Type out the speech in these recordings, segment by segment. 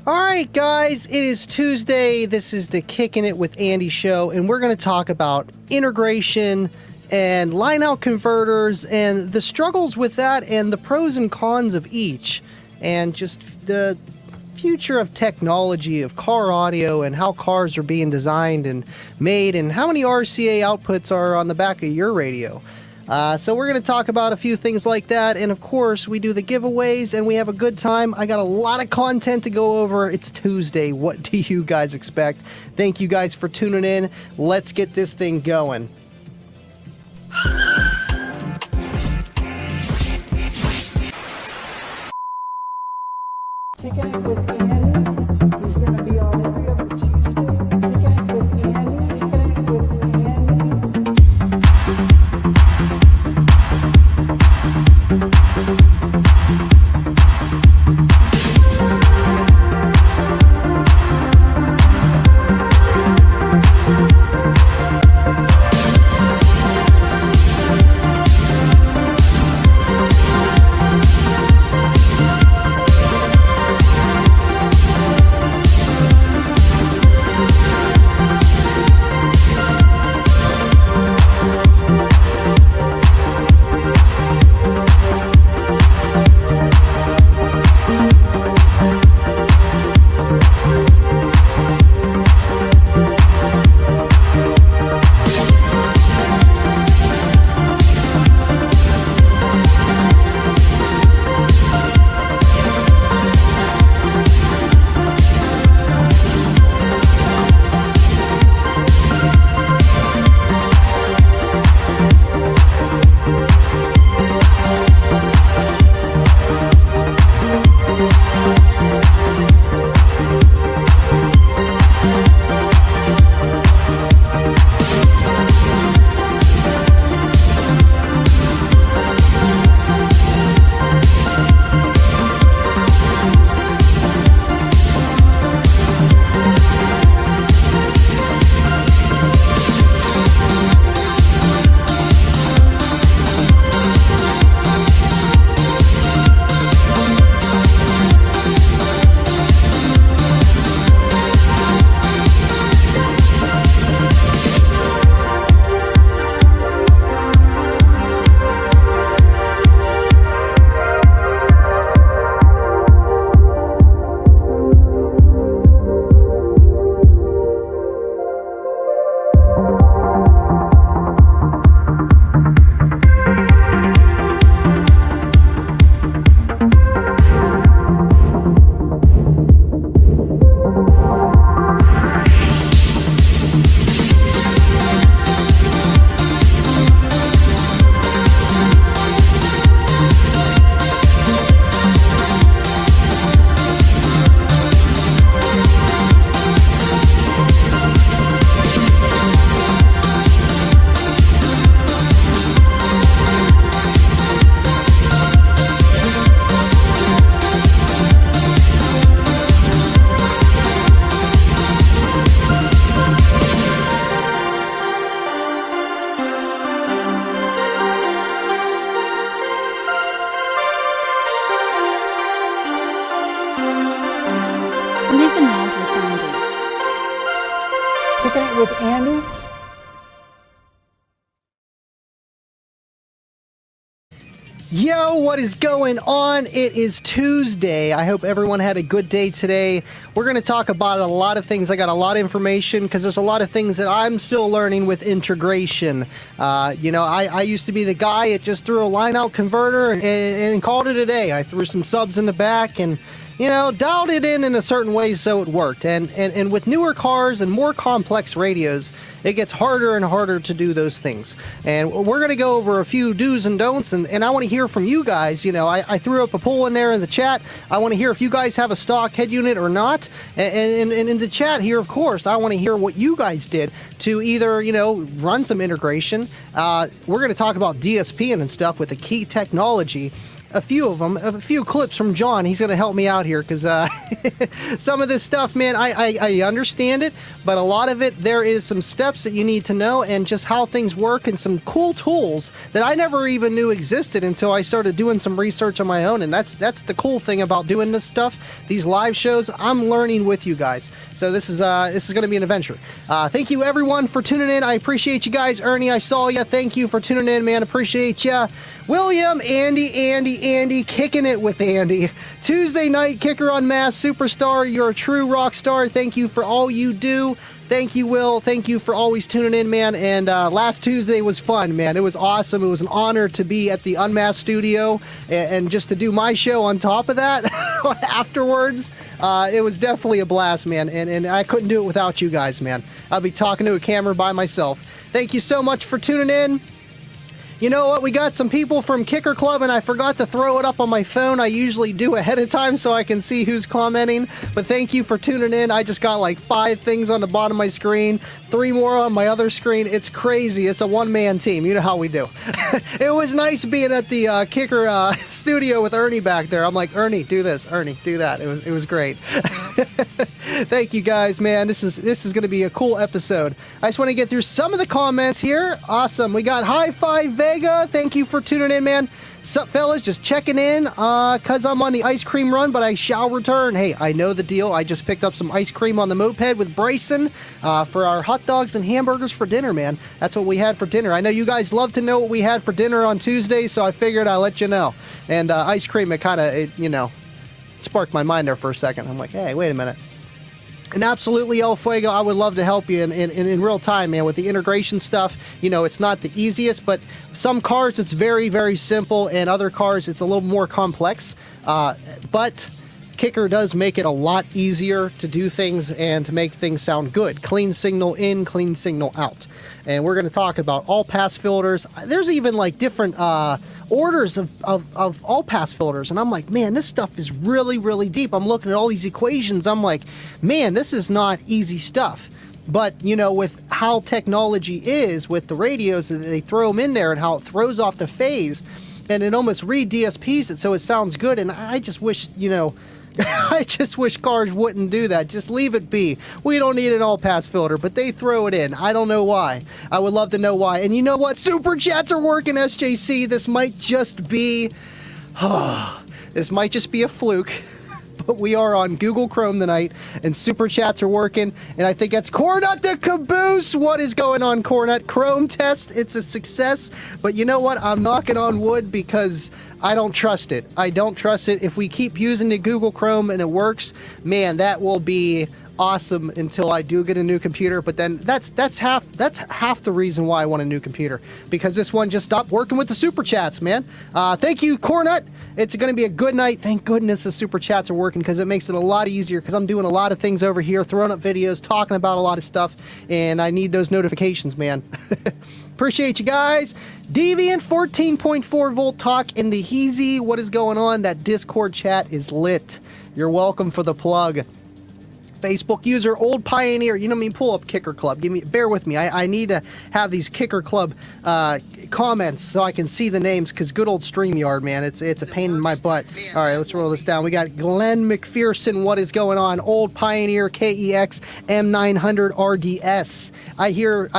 All right, guys, it is Tuesday. This is the Kickin' It with Andy show, and we're going to talk about integration and line-out converters and the struggles with that and the pros and cons of each, and just the future of technology of car audio and how cars are being designed and made and how many RCA outputs are on the back of your radio. So we're going to talk about a few things like that, and of course we do the giveaways and we have a good time. I got a lot of content to go over. It's Tuesday. What do you guys expect? Thank you guys for tuning in. Let's get this thing going. Kicking it with Andy. He's going to be on every other Tuesday. Kicking it with Andy. Kicking it with Andy. Kicking it with Andy. Yo, what is going on? It is Tuesday. I hope everyone had a good day today. We're going to talk about a lot of things. I got a lot of information because there's a lot of things that I'm still learning with integration. I used to be the guy that just threw a line-out converter and called it a day. I threw some subs in the back and dialed it in a certain way so it worked. And with newer cars and more complex radios, it gets harder and harder to do those things. And we're going to go over a few do's and don'ts, and I want to hear from you guys. I threw up a poll in there in the chat. I want to hear if you guys have a stock head unit or not. And in the chat here, of course, I want to hear what you guys did to either, run some integration. We're going to talk about DSP and stuff with the key technology. a few of them, a few clips from John. He's going to help me out here because some of this stuff, man, I understand it, but a lot of it, there is some steps that you need to know and just how things work and some cool tools that I never even knew existed until I started doing some research on my own. And that's the cool thing about doing this stuff, these live shows. I'm learning with you guys. So this is going to be an adventure. Thank you everyone for tuning in. I appreciate you guys. Ernie, I saw you. Thank you for tuning in, man. Appreciate ya. William, Andy, kicking it with Andy. Tuesday night kicker on Mass Superstar. You're a true rock star. Thank you for all you do. Thank you, Will. Thank you for always tuning in, man. And last Tuesday was fun, man. It was awesome. It was an honor to be at the Unmasked studio and just to do my show on top of that afterwards. It was definitely a blast, man. And I couldn't do it without you guys, man. I'll be talking to a camera by myself. Thank you so much for tuning in. You know what? We got some people from Kicker Club, and I forgot to throw it up on my phone. I usually do ahead of time so I can see who's commenting. But thank you for tuning in. I just got like 5 things on the bottom of my screen, 3 more on my other screen. It's crazy. It's a one-man team. You know how we do. It was nice being at the Kicker studio with Ernie back there. I'm like, Ernie, do this. Ernie, do that. It was great. Thank you guys, man. This is going to be a cool episode. I just want to get through some of the comments here. Awesome. We got High Five Vega. Thank you for tuning in, man. Sup, fellas? Just checking in because I'm on the ice cream run, but I shall return. Hey, I know the deal. I just picked up some ice cream on the moped with Bryson for our hot dogs and hamburgers for dinner, man. That's what we had for dinner. I know you guys love to know what we had for dinner on Tuesday, so I figured I'd let you know. And ice cream, it kind of, sparked my mind there for a second. I'm like, hey, wait a minute. And absolutely, El Fuego, I would love to help you in real time, man, with the integration stuff. It's not the easiest, but some cars it's very, very simple, and other cars it's a little more complex. But Kicker does make it a lot easier to do things and to make things sound good. Clean signal in, clean signal out. And we're going to talk about all-pass filters. There's even like different orders of all-pass filters. And I'm like, man, this stuff is really, really deep. I'm looking at all these equations. I'm like, man, this is not easy stuff. But, with how technology is with the radios, they throw them in there and how it throws off the phase. And it almost re-DSPs it so it sounds good. And I just wish, I just wish cars wouldn't do that. Just leave it be. We don't need an all-pass filter, but they throw it in. I don't know why. I would love to know why. And you know what? Super chats are working, SJC. This might just be... this might just be a fluke. But we are on Google Chrome tonight, and super chats are working. And I think that's Cornut the Caboose. What is going on, Cornut? Chrome test, it's a success. But you know what? I'm knocking on wood because I don't trust it. I don't trust it. If we keep using the Google Chrome and it works, man, that will be awesome until I do get a new computer. But then that's half the reason why I want a new computer, because this one just stopped working with the super chats, man. Thank you, Cornut. It's going to be a good night. Thank goodness the super chats are working, because it makes it a lot easier, because I'm doing a lot of things over here, throwing up videos, talking about a lot of stuff, and I need those notifications, man. Appreciate you guys. Deviant 14.4 volt talk in the Heezy. What is going on? That Discord chat is lit. You're welcome for the plug. Facebook user Old Pioneer. Pull up Kicker Club. Bear with me. I need to have these Kicker Club comments so I can see the names, because good old StreamYard, man, it's a pain in my butt. All right, let's roll this down. We got Glenn McPherson. What is going on? Old Pioneer KEX M900 RDS. I hear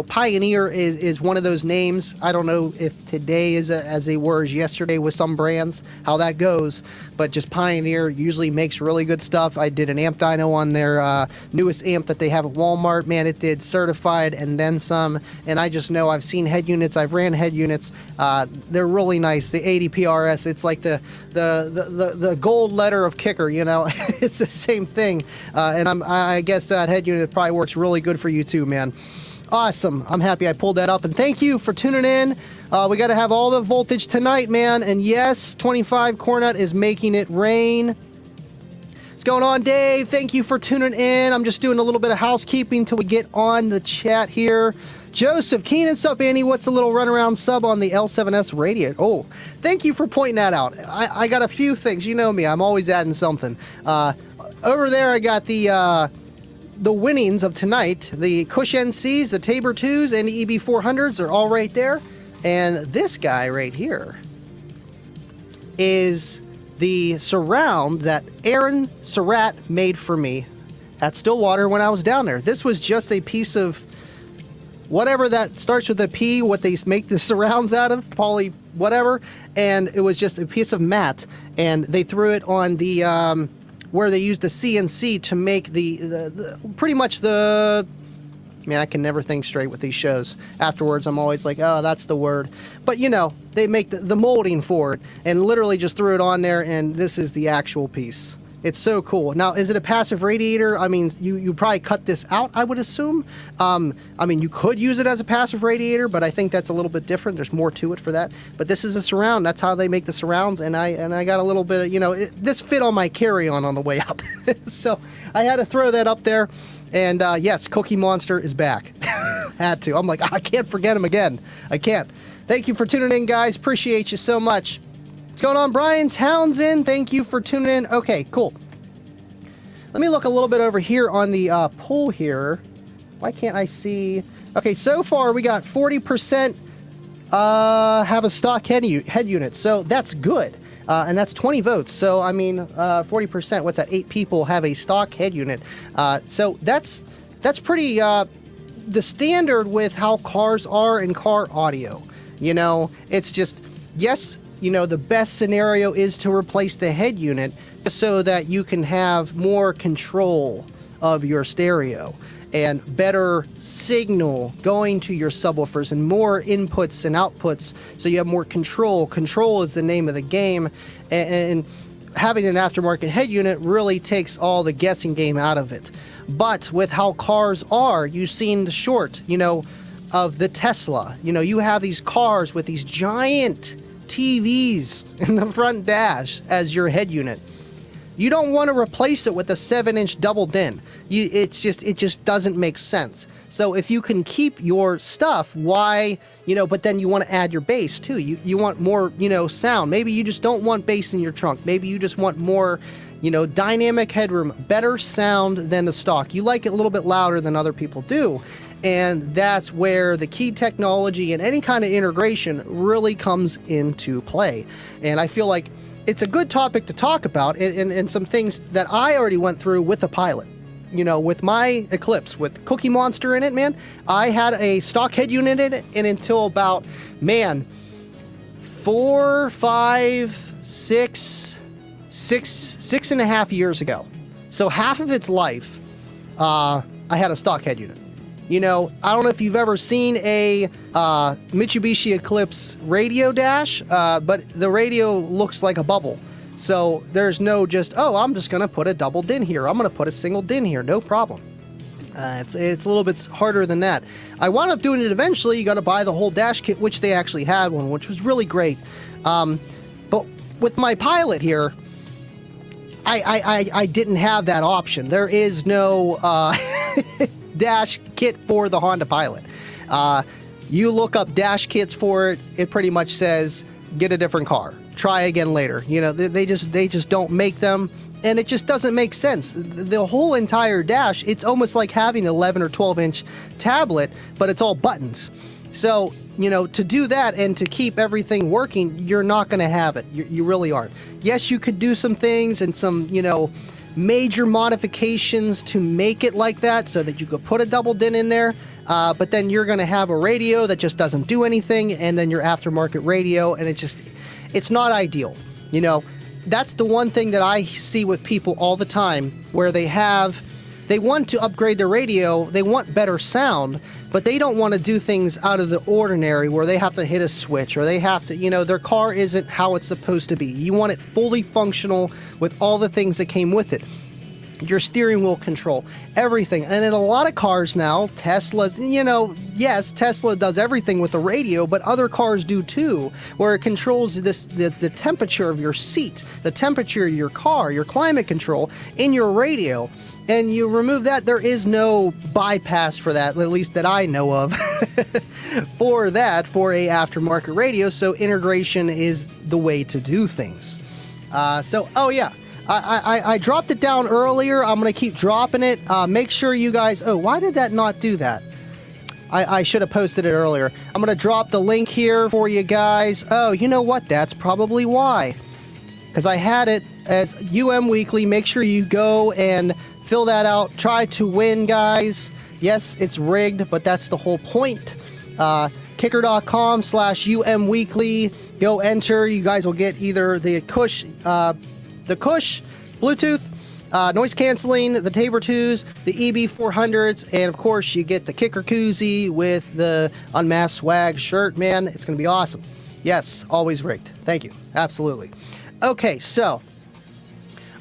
Pioneer is one of those names. I don't know if today is as they were as yesterday with some brands, how that goes, but just Pioneer usually makes really good stuff. I did an amp dyno on their newest amp that they have at Walmart. Man, it did certified and then some, and I just know I've seen head units. I've ran head units. They're really nice. The 80 PRS, it's like the gold letter of Kicker, It's the same thing. And I guess that head unit probably works really good for you too, man. Awesome. I'm happy I pulled that up. And thank you for tuning in. We got to have all the voltage tonight, man. And yes, 25 Cornut is making it rain. What's going on, Dave? Thank you for tuning in. I'm just doing a little bit of housekeeping till we get on the chat here. Joseph Keenan, sup, Andy? What's a little runaround sub on the L7S radio? Oh, thank you for pointing that out. I got a few things. You know me. I'm always adding something. Over there, I got the winnings of tonight. The Cush NCs, the Tabor 2s, and the EB400s are all right there. And this guy right here. is the surround that Aaron Surratt made for me at Stillwater when I was down there. This was just a piece of whatever that starts with a P, what they make the surrounds out of, poly whatever, and it was just a piece of mat, and they threw it on the where they used the CNC to make the pretty much the, man, I can never think straight with these shows. Afterwards, I'm always like, oh, that's the word. But, you know, they make the molding for it and literally just threw it on there, and this is the actual piece. It's so cool. Now, is it a passive radiator? I mean, you probably cut this out, I would assume. I mean, you could use it as a passive radiator, but I think that's a little bit different. There's more to it for that. But this is a surround. That's how they make the surrounds, and I got a little bit of, you know, this fit on my carry-on the way up. So I had to throw that up there. And yes, Cookie Monster is back. Had to. I'm like, I can't forget him again. I can't. Thank you for tuning in, guys. Appreciate you so much. What's going on, Brian Townsend? Thank you for tuning in. Okay, cool. Let me look a little bit over here on the poll here. Why can't I see? Okay, so far we got 40% have a stock head unit, so that's good. And that's 20 votes. So, I mean, 40%, what's that? 8 people have a stock head unit. So that's pretty the standard with how cars are in car audio. You know, it's just, yes, you know, the best scenario is to replace the head unit so that you can have more control of your stereo and better signal going to your subwoofers and more inputs and outputs, so you have more control. Control is the name of the game, and having an aftermarket head unit really takes all the guessing game out of it. But with how cars are, you've seen the short, you know, of the Tesla. You know, you have these cars with these giant TVs in the front dash as your head unit. You don't want to replace it with a 7-inch double din. It just doesn't make sense. So if you can keep your stuff, why, you know, but then you want to add your bass too. You want more, you know, sound. Maybe you just don't want bass in your trunk. Maybe you just want more, you know, dynamic headroom, better sound than the stock. You like it a little bit louder than other people do. And that's where the key technology and any kind of integration really comes into play. And I feel like it's a good topic to talk about, and some things that I already went through with the Pilot. You know, with my Eclipse, with Cookie Monster in it, man, I had a stock head unit in it, and until about, man, 4, 5, 6 and a half years ago. So half of its life, I had a stock head unit. You know, I don't know if you've ever seen a Mitsubishi Eclipse radio dash, but the radio looks like a bubble. So there's no just, oh, I'm just going to put a double din here. I'm going to put a single din here. No problem. It's a little bit harder than that. I wound up doing it eventually. You got to buy the whole dash kit, which they actually had one, which was really great. But with my Pilot here, I didn't have that option. There is no dash kit for the Honda Pilot. You look up dash kits for it, it pretty much says get a different car, try again later. You know, they just don't make them, and it just doesn't make sense. The whole entire dash, it's almost like having an 11 or 12 inch tablet, but it's all buttons. So, you know, to do that and to keep everything working, you're not going to have it. You really aren't. Yes, you could do some things and some, you know, major modifications to make it like that so that you could put a double din in there, but then you're going to have a radio that just doesn't do anything, and then your aftermarket radio, and it's not ideal. You know, that's the one thing that I see with people all the time, where they want to upgrade their radio, they want better sound, but they don't want to do things out of the ordinary where they have to hit a switch or they have to, you know, their car isn't how it's supposed to be. You want it fully functional with all the things that came with it. Your steering wheel control, everything. And in a lot of cars now, Teslas, you know, yes, Tesla does everything with the radio, but other cars do too, where it controls the temperature of your seat, the temperature of your car, your climate control in your radio. And you remove that, there is no bypass for that, at least that I know of, for a aftermarket radio, so integration is the way to do things. Oh yeah, I dropped it down earlier, I'm going to keep dropping it. Make sure you guys, oh, why did that not do that? I should have posted it earlier. I'm going to drop the link here for you guys. Oh, you know what, that's probably why. because I had it as UM Weekly. Make sure you go and fill that out. Try to win, guys. Yes, it's rigged, but that's the whole point. Kicker.com/UM Weekly. Go enter. You guys will get either the Cush Bluetooth, noise canceling, the Tabor 2s, the EB400s, and of course you get the Kicker koozie with the Unmasked Swag shirt. Man, it's going to be awesome. Yes, always rigged. Thank you. Absolutely. Okay, so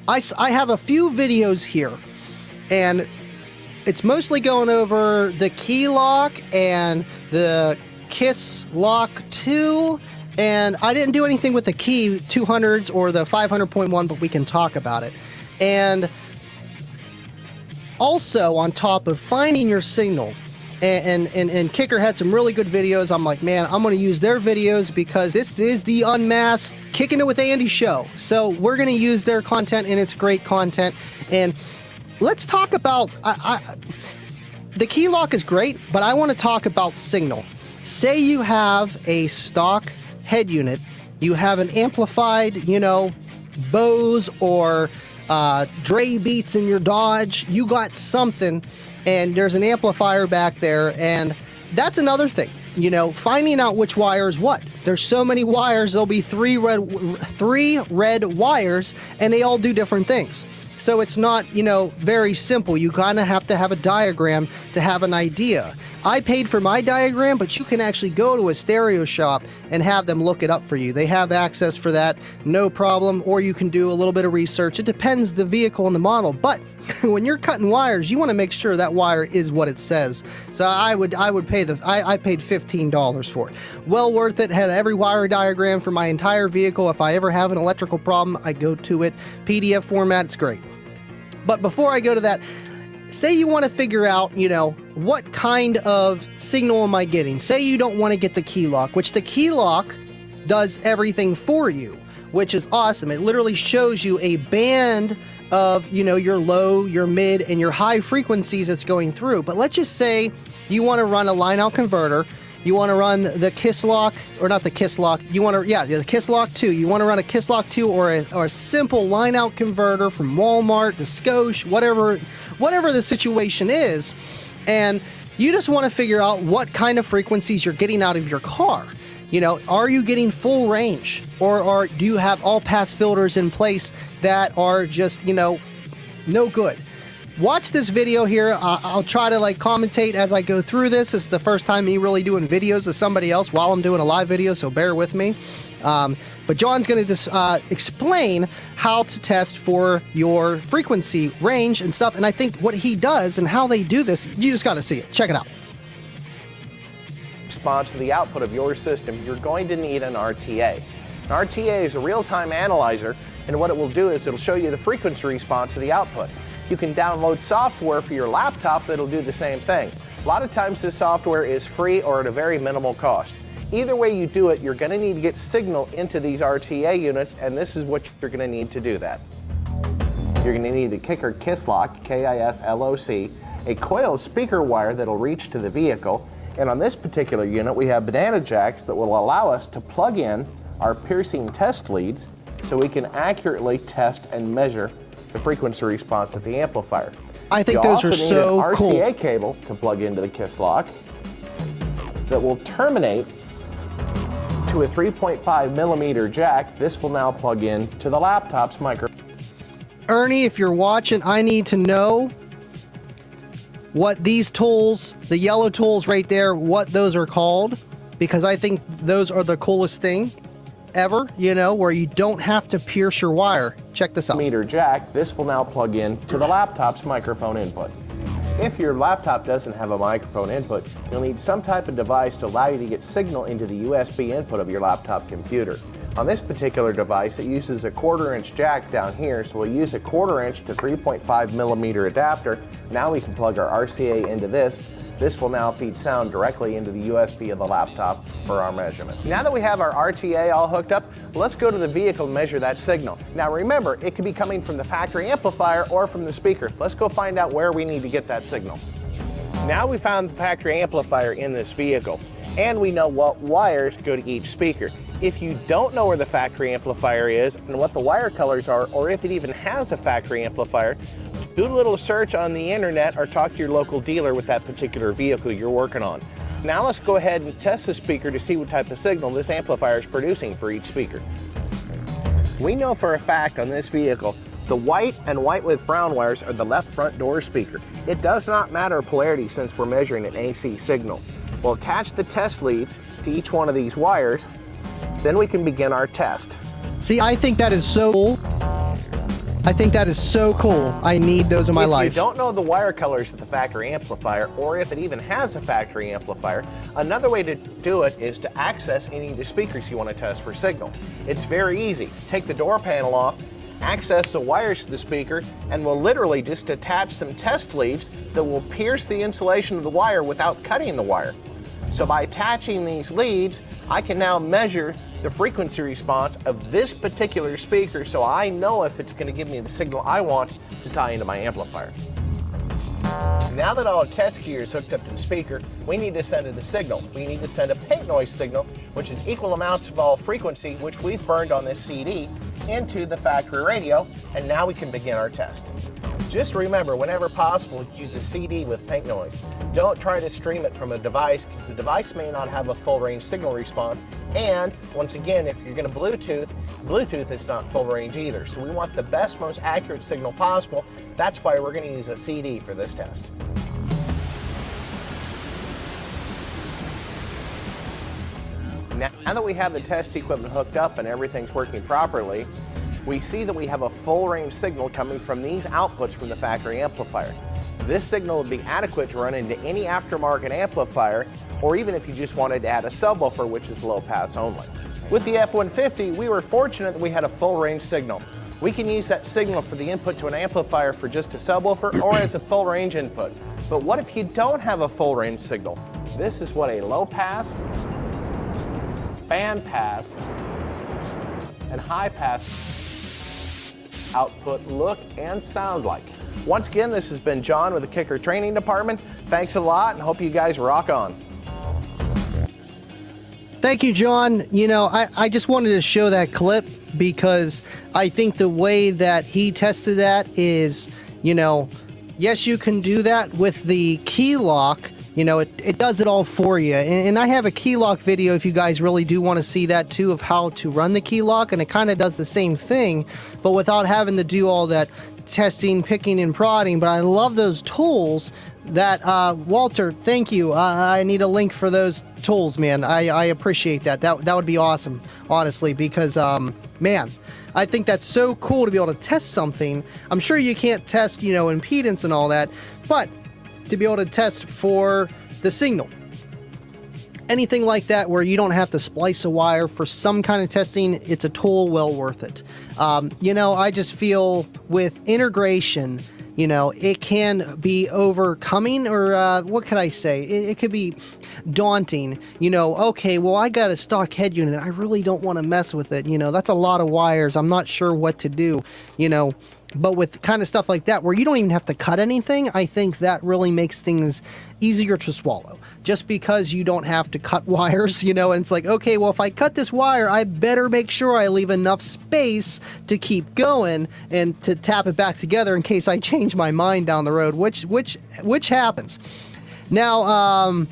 I have a few videos here, and it's mostly going over the key lock and the Kiss Lock 2, and I didn't do anything with the key 200s or the 500.1, but we can talk about it. And also, on top of finding your signal, and Kicker had some really good videos. I'm like, man, I'm going to use their videos because this is the Unmasked Kicking It with Andy show. So we're going to use their content, and it's great content. And let's talk about, the key lock is great, but I want to talk about signal. Say you have a stock head unit, you have an amplified, Bose or Dre Beats in your Dodge, you got something, and there's an amplifier back there, and that's another thing. Finding out which wire is what. There's so many wires, there'll be three red wires, and they all do different things. So it's not, very simple. You kind of have to have a diagram to have an idea. I paid for my diagram, but you can actually go to a stereo shop and have them look it up for you. They have access for that, no problem, or you can do a little bit of research. It depends the vehicle and the model, but when you're cutting wires, you want to make sure that wire is what it says. So I would pay I paid $15 for it. Well worth it. Had every wire diagram for my entire vehicle. If I ever have an electrical problem, I go to it. PDF format, it's great. But before I go to that, say you want to figure out, what kind of signal am I getting? Say you don't want to get the key lock, which the key lock does everything for you, which is awesome. It literally shows you a band of, your low, your mid, and your high frequencies it's going through. But let's just say you want to run a line-out converter. You want to run the Kiss Lock, or not the Kiss Lock, the Kiss Lock 2. You want to run a Kiss Lock 2 or a simple line-out converter from Walmart to Scotia, whatever the situation is, and you just want to figure out what kind of frequencies you're getting out of your car. Are you getting full range, or do you have all-pass filters in place that are just, no good? Watch this video here. I'll try to commentate as I go through this. It's the first time me really doing videos of somebody else while I'm doing a live video, so bear with me. But John's going to explain how to test for your frequency range and stuff. And I think what he does and how they do this, you just got to see it. Check it out. Response to the output of your system, you're going to need an RTA. An RTA is a real-time analyzer, and what it will do is it'll show you the frequency response to the output. You can download software for your laptop that'll do the same thing. A lot of times this software is free or at a very minimal cost. Either way you do it, you're going to need to get signal into these RTA units, and this is what you're going to need to do that. You're going to need a Kicker Kiss Lock, K-I-S-L-O-C, a coil speaker wire that'll reach to the vehicle, and on this particular unit we have banana jacks that will allow us to plug in our piercing test leads so we can accurately test and measure the frequency response of the amplifier. I think those are so cool. You also need an RCA cable to plug into the Kiss Lock that will terminate to a 3.5 millimeter jack. This will now plug in to the laptop's microphone. Ernie, if you're watching, I need to know what these tools, the yellow tools right there, what those are called, because I think those are the coolest thing ever, where you don't have to pierce your wire. Check this out. Meter jack, this will now plug in to the laptop's microphone input. If your laptop doesn't have a microphone input, you'll need some type of device to allow you to get signal into the USB input of your laptop computer. On this particular device, it uses a 1/4-inch jack down here, so we'll use a 1/4-inch to 3.5 millimeter adapter. Now we can plug our RCA into this. This will now feed sound directly into the USB of the laptop for our measurements. Now that we have our RTA all hooked up, let's go to the vehicle and measure that signal. Now remember, it could be coming from the factory amplifier or from the speaker. Let's go find out where we need to get that signal. Now we found the factory amplifier in this vehicle, and we know what wires go to each speaker. If you don't know where the factory amplifier is and what the wire colors are, or if it even has a factory amplifier, do a little search on the internet or talk to your local dealer with that particular vehicle you're working on. Now let's go ahead and test the speaker to see what type of signal this amplifier is producing for each speaker. We know for a fact on this vehicle, the white and white with brown wires are the left front door speaker. It does not matter polarity since we're measuring an AC signal. We'll attach the test leads to each one of these wires, then we can begin our test. See, I think that is so cool. I think that is so cool. I need those in my life. If you don't know the wire colors of the factory amplifier, or if it even has a factory amplifier, another way to do it is to access any of the speakers you want to test for signal. It's very easy. Take the door panel off, access the wires to the speaker, and we'll literally just attach some test leads that will pierce the insulation of the wire without cutting the wire. So by attaching these leads, I can now measure the frequency response of this particular speaker so I know if it's going to give me the signal I want to tie into my amplifier. Now that all the test gear is hooked up to the speaker, we need to send it a signal. We need to send a pink noise signal, which is equal amounts of all frequency, which we've burned on this CD, into the factory radio, and now we can begin our test. Just remember, whenever possible, use a CD with pink noise. Don't try to stream it from a device because the device may not have a full range signal response. And once again, if you're going to Bluetooth is not full range either. So we want the best, most accurate signal possible. That's why we're going to use a CD for this test. Now that we have the test equipment hooked up and everything's working properly, we see that we have a full range signal coming from these outputs from the factory amplifier. This signal would be adequate to run into any aftermarket amplifier, or even if you just wanted to add a subwoofer, which is low pass only. With the F-150, we were fortunate that we had a full range signal. We can use that signal for the input to an amplifier for just a subwoofer or as a full range input. But what if you don't have a full range signal? This is what a low pass, band pass, and high pass output look and sound like. Once again, this has been John with the Kicker Training Department. Thanks a lot and hope you guys rock on. Thank you, John. You know, I just wanted to show that clip because I think the way that he tested that is, you know, yes, you can do that with the key lock. You know, it does it all for you. And I have a key lock video if you guys really do want to see that too, of how to run the key lock. And it kind of does the same thing, but without having to do all that testing, picking, and prodding. But I love those tools that, Walter, thank you. I need a link for those tools, man. I appreciate that. That would be awesome, honestly, because, man, I think that's so cool to be able to test something. I'm sure you can't test, you know, impedance and all that, but to be able to test for the signal. Anything like that where you don't have to splice a wire for some kind of testing, it's a tool well worth it. You know, I just feel with integration, you know, it can be overcoming, or what could I say? It could be daunting. You know, okay, well, I got a stock head unit. I really don't want to mess with it. You know, that's a lot of wires. I'm not sure what to do, you know. But with kind of stuff like that, where you don't even have to cut anything, I think that really makes things easier to swallow. Just because you don't have to cut wires, you know, and it's like, okay, well, if I cut this wire, I better make sure I leave enough space to keep going and to tap it back together in case I change my mind down the road, which happens. Now,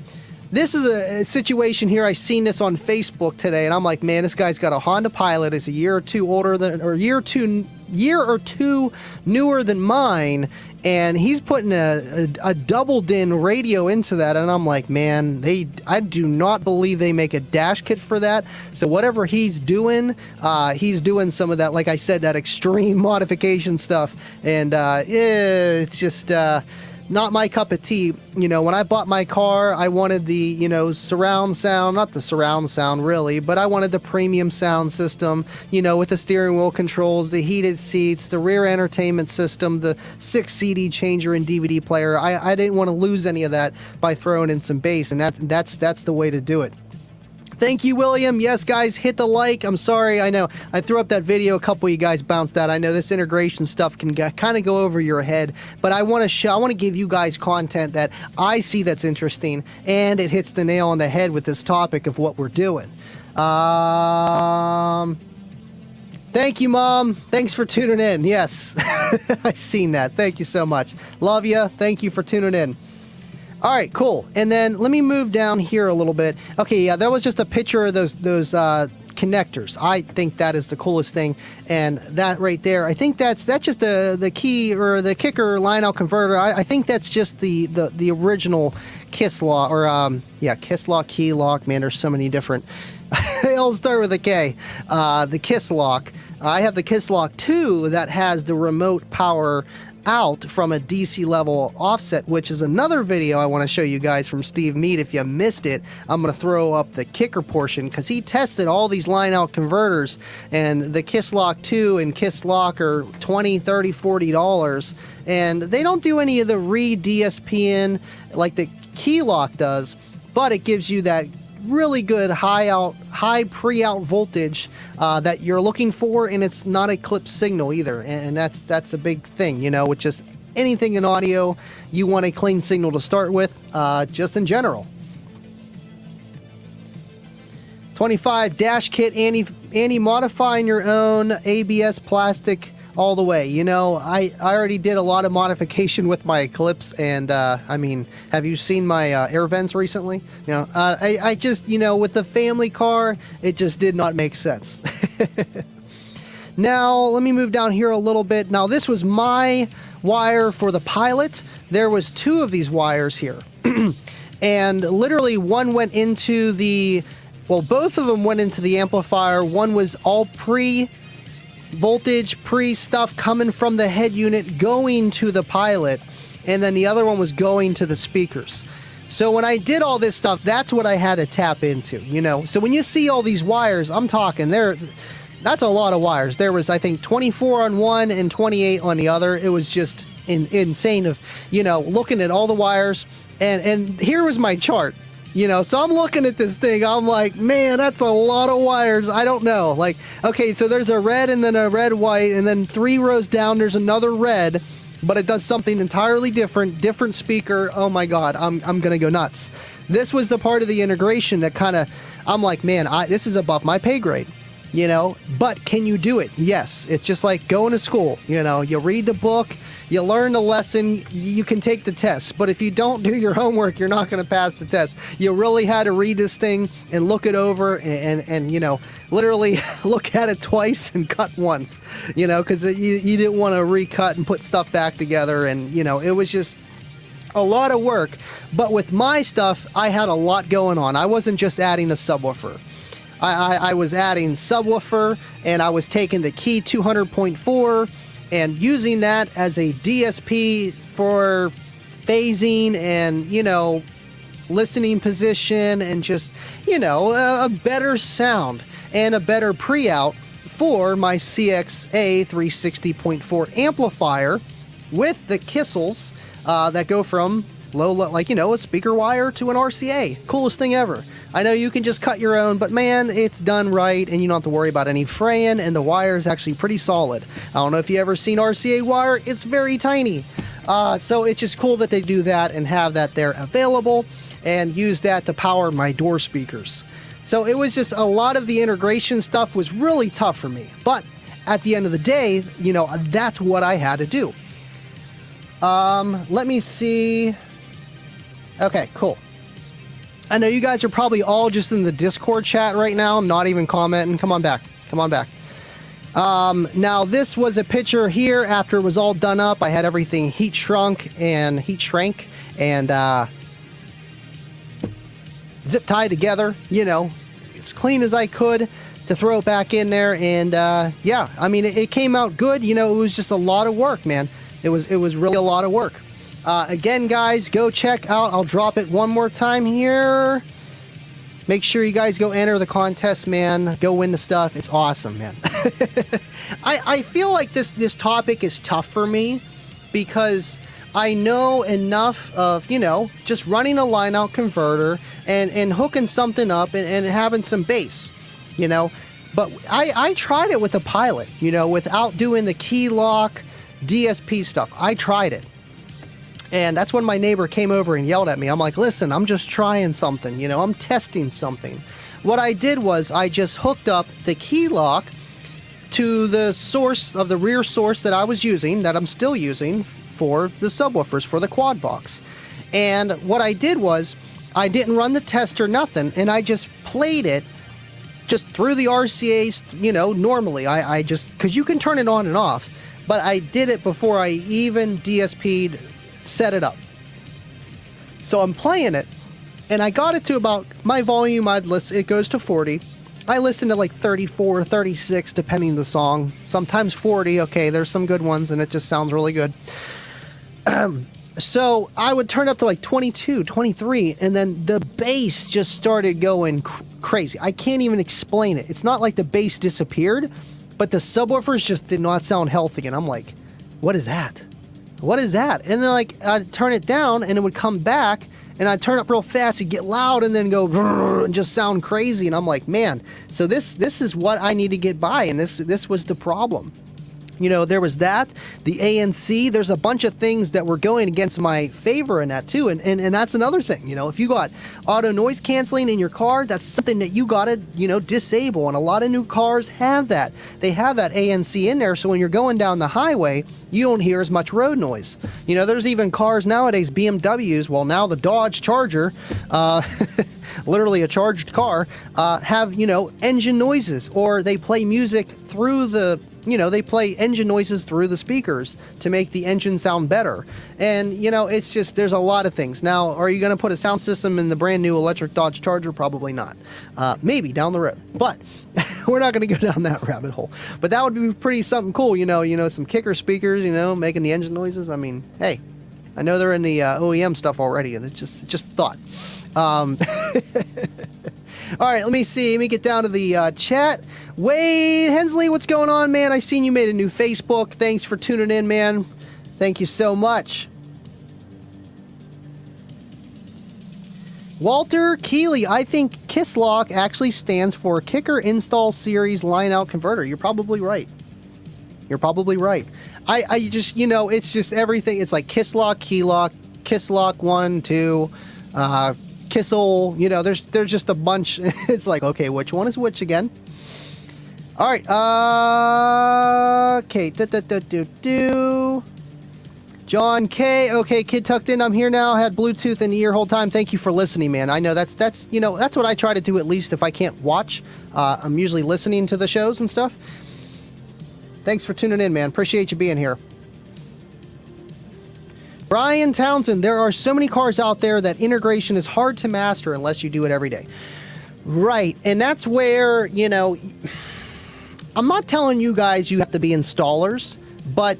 this is a situation here. I seen this on Facebook today, and I'm like, man, this guy's got a Honda Pilot. It's a year or two older than, or year or two newer than mine, and he's putting a double din radio into that, and I'm like, man, I do not believe they make a dash kit for that. So whatever he's doing some of that, like I said, that extreme modification stuff, and it's just not my cup of tea. You know, when I bought my car, I wanted the, you know, surround sound, not the surround sound really, but I wanted the premium sound system, you know, with the steering wheel controls, the heated seats, the rear entertainment system, the 6 CD changer and DVD player. I didn't want to lose any of that by throwing in some bass, and that's the way to do it. Thank you, William. Yes, guys, hit the like. I'm sorry. I know I threw up that video. A couple of you guys bounced out. I know this integration stuff can kind of go over your head, but I want to give you guys content that I see that's interesting, and it hits the nail on the head with this topic of what we're doing. Thank you, Mom. Thanks for tuning in. Yes, I seen that. Thank you so much. Love you. Thank you for tuning in. All right, cool. And then let me move down here a little bit. Okay, yeah, that was just a picture of those connectors. I think that is the coolest thing. And that right there, I think that's just the key or the kicker line out converter. I think that's just the original Kiss lock or Kiss lock, key lock. Man, there's so many different. They all start with a K. The Kiss lock. I have the Kiss lock 2 that has the remote power out from a DC level offset, which is another video I want to show you guys from Steve Mead. If you missed it, I'm going to throw up the kicker portion because he tested all these line out converters, and the Kiss lock 2 and Kiss lock are $20, $30, $40, and they don't do any of the re-DSPN like the key lock does, but it gives you that really good high pre-out voltage that you're looking for, and it's not a clip signal either, and that's a big thing, you know, with just anything in audio. You want a clean signal to start with, just in general. 25 dash kit anti-modifying your own ABS plastic all the way. You know, I already did a lot of modification with my Eclipse, and I mean, have you seen my air vents recently? You know, I just, you know, with the family car, it just did not make sense. Now, let me move down here a little bit. Now, this was my wire for the Pilot. There was 2 of these wires here. And literally one went into both of them went into the amplifier. One was all voltage, stuff coming from the head unit going to the Pilot, and then the other one was going to the speakers. So when I did all this stuff, that's what I had to tap into, you know. So when you see all these wires, I'm talking that's a lot of wires. There was, I think, 24 on one and 28 on the other. It was just insane of, you know, looking at all the wires, and here was my chart. You know, so I'm looking at this thing, I'm like, man, that's a lot of wires. I don't know. Like, okay, so there's a red and then a red, white, and then 3 rows down, there's another red, but it does something entirely different speaker. Oh my God, I'm going to go nuts. This was the part of the integration that kind of, I'm like, man, this is above my pay grade, you know, but can you do it? Yes. It's just like going to school, you know, you read the book, you learn the lesson, you can take the test. But if you don't do your homework, you're not going to pass the test. You really had to read this thing and look it over and you know, literally look at it twice and cut once, you know, because you didn't want to recut and put stuff back together. And, you know, it was just a lot of work. But with my stuff, I had a lot going on. I wasn't just adding a subwoofer. I was adding subwoofer, and I was taking the Key 200.4 and using that as a DSP for phasing and, you know, listening position and just, you know, a better sound and a better pre-out for my CXA 360.4 amplifier with the Kissels that go from low, like, you know, a speaker wire to an RCA. Coolest thing ever. I know you can just cut your own, but man, it's done right, and you don't have to worry about any fraying, and the wire is actually pretty solid. I don't know if you ever seen RCA wire, it's very tiny. So it's just cool that they do that and have that there available, and use that to power my door speakers. So it was just a lot of the integration stuff was really tough for me, but at the end of the day, you know, that's what I had to do. Let me see. Okay, cool. I know you guys are probably all just in the Discord chat right now. I'm not even commenting. Come on back. Come on back. Now, this was a picture here after it was all done up. I had everything heat shrank and zip tied together, you know, as clean as I could to throw it back in there. And yeah, I mean, it came out good. You know, it was just a lot of work, man. It was really a lot of work. Again, guys, go check out. I'll drop it one more time here. Make sure you guys go enter the contest, man. Go win the stuff. It's awesome, man. I feel like this topic is tough for me because I know enough of, you know, just running a line-out converter and hooking something up and having some bass, you know. But I tried it with the Pilot, you know, without doing the key lock DSP stuff. I tried it. And that's when my neighbor came over and yelled at me. I'm like, listen, I'm just trying something, you know, I'm testing something. what I did was I just hooked up the key lock to the source of the rear source that I was using, that I'm still using for the subwoofers, for the quad box. And what I did was I didn't run the test or nothing, and I just played it just through the RCAs, normally. I just, because you can turn it on and off, but I did it before I even DSP'd, set it up. So I'm playing it, and I got it to about, my volume, it goes to 40. I listen to like 34, 36, depending on the song. Sometimes 40. Okay, there's some good ones, and it just sounds really good. So I would turn up to like 22, 23, and then the bass just started going crazy. I can't even explain it. It's not like the bass disappeared, but the subwoofers just did not sound healthy. And I'm like, what is that? What is that? And then I'd turn it down, and it would come back. And I'd turn up real fast, it'd get loud, and then go and just sound crazy. And I'm like, man, so this is what I need to get by, and this was the problem. There was that, the ANC, there's a bunch of things that were going against my favor in that too. And that's another thing, if you got auto noise canceling in your car, that's something that you gotta, disable. And a lot of new cars have that. They have that ANC in there, so when you're going down the highway, you don't hear as much road noise. There's even cars nowadays, BMWs, well, now the Dodge Charger, literally a charged car, have, engine noises, or they play music through the, they play engine noises through the speakers to make the engine sound better. And, it's just, there's a lot of things. Now, are you going to put a sound system in the brand new electric Dodge Charger? Probably not. Maybe down the road. But we're not going to go down that rabbit hole. But that would be pretty something cool, some kicker speakers, making the engine noises. I mean, hey, I know they're in the OEM stuff already. It's just thought. All right, let me see. Let me get down to the chat. Wade Hensley, what's going on, man? I seen you made a new Facebook. Thanks for tuning in, man. Thank you so much. Walter Keeley, I think KISSLOCK actually stands for Kicker Install Series Line Out Converter. You're probably right. You're probably right. I just, it's just everything. It's like KISSLOCK, KeyLock, KISSLOCK 1, 2, Kissel, there's just a bunch. It's like, okay, which one is which again? All right, okay, John K. Okay, kid tucked in. I'm here now. Had Bluetooth in the ear whole time. Thank you for listening, man. I know that's that's what I try to do, at least if I can't watch. I'm usually listening to the shows and stuff. Thanks for tuning in, man. Appreciate you being here. Brian Townsend, there are so many cars out there that integration is hard to master unless you do it every day. Right, and that's where, I'm not telling you guys you have to be installers, but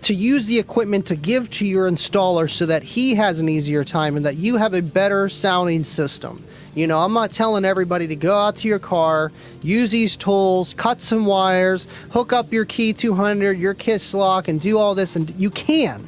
to use the equipment to give to your installer so that he has an easier time and that you have a better sounding system. I'm not telling everybody to go out to your car, use these tools, cut some wires, hook up your Key 200, your KISSLOCK, and do all this, and you can.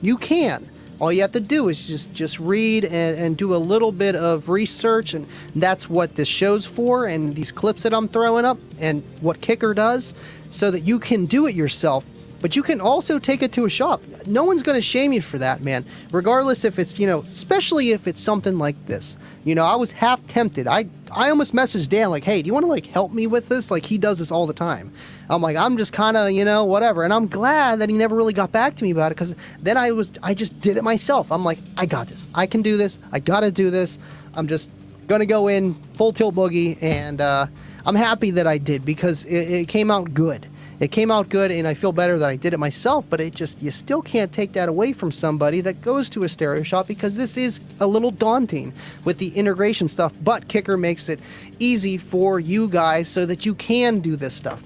You can. All you have to do is just read and do a little bit of research, and that's what this show's for, and these clips that I'm throwing up, and what Kicker does, so that you can do it yourself. But you can also take it to a shop. No one's going to shame you for that, man. Regardless if it's, especially if it's something like this. I was half tempted. I almost messaged Dan like, hey, do you want to help me with this? Like, he does this all the time. I'm like, I'm just kind of, whatever. And I'm glad that he never really got back to me about it, because then I just did it myself. I'm like, I got this. I can do this. I got to do this. I'm just going to go in full tilt boogie. And I'm happy that I did, because it came out good. It came out good, and I feel better that I did it myself, but you still can't take that away from somebody that goes to a stereo shop, because this is a little daunting with the integration stuff, but Kicker makes it easy for you guys so that you can do this stuff.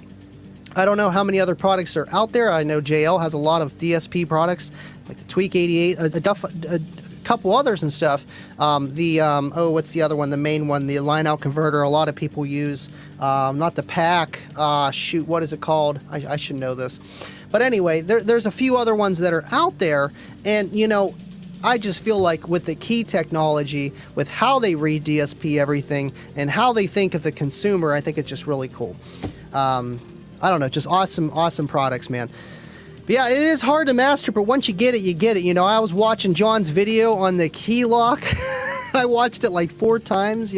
I don't know how many other products are out there. I know JL has a lot of DSP products, like the Tweak 88, a couple others and stuff. What's the other one? The main one, the line out converter. A lot of people use, not the pack. What is it called? I should know this. But anyway, there's a few other ones that are out there, and I just feel like with the Key technology, with how they read DSP everything, and how they think of the consumer, I think it's just really cool. I don't know, just awesome products, man. But yeah, it is hard to master, but once you get it, you get it. I was watching John's video on the key lock. I watched it like 4 times,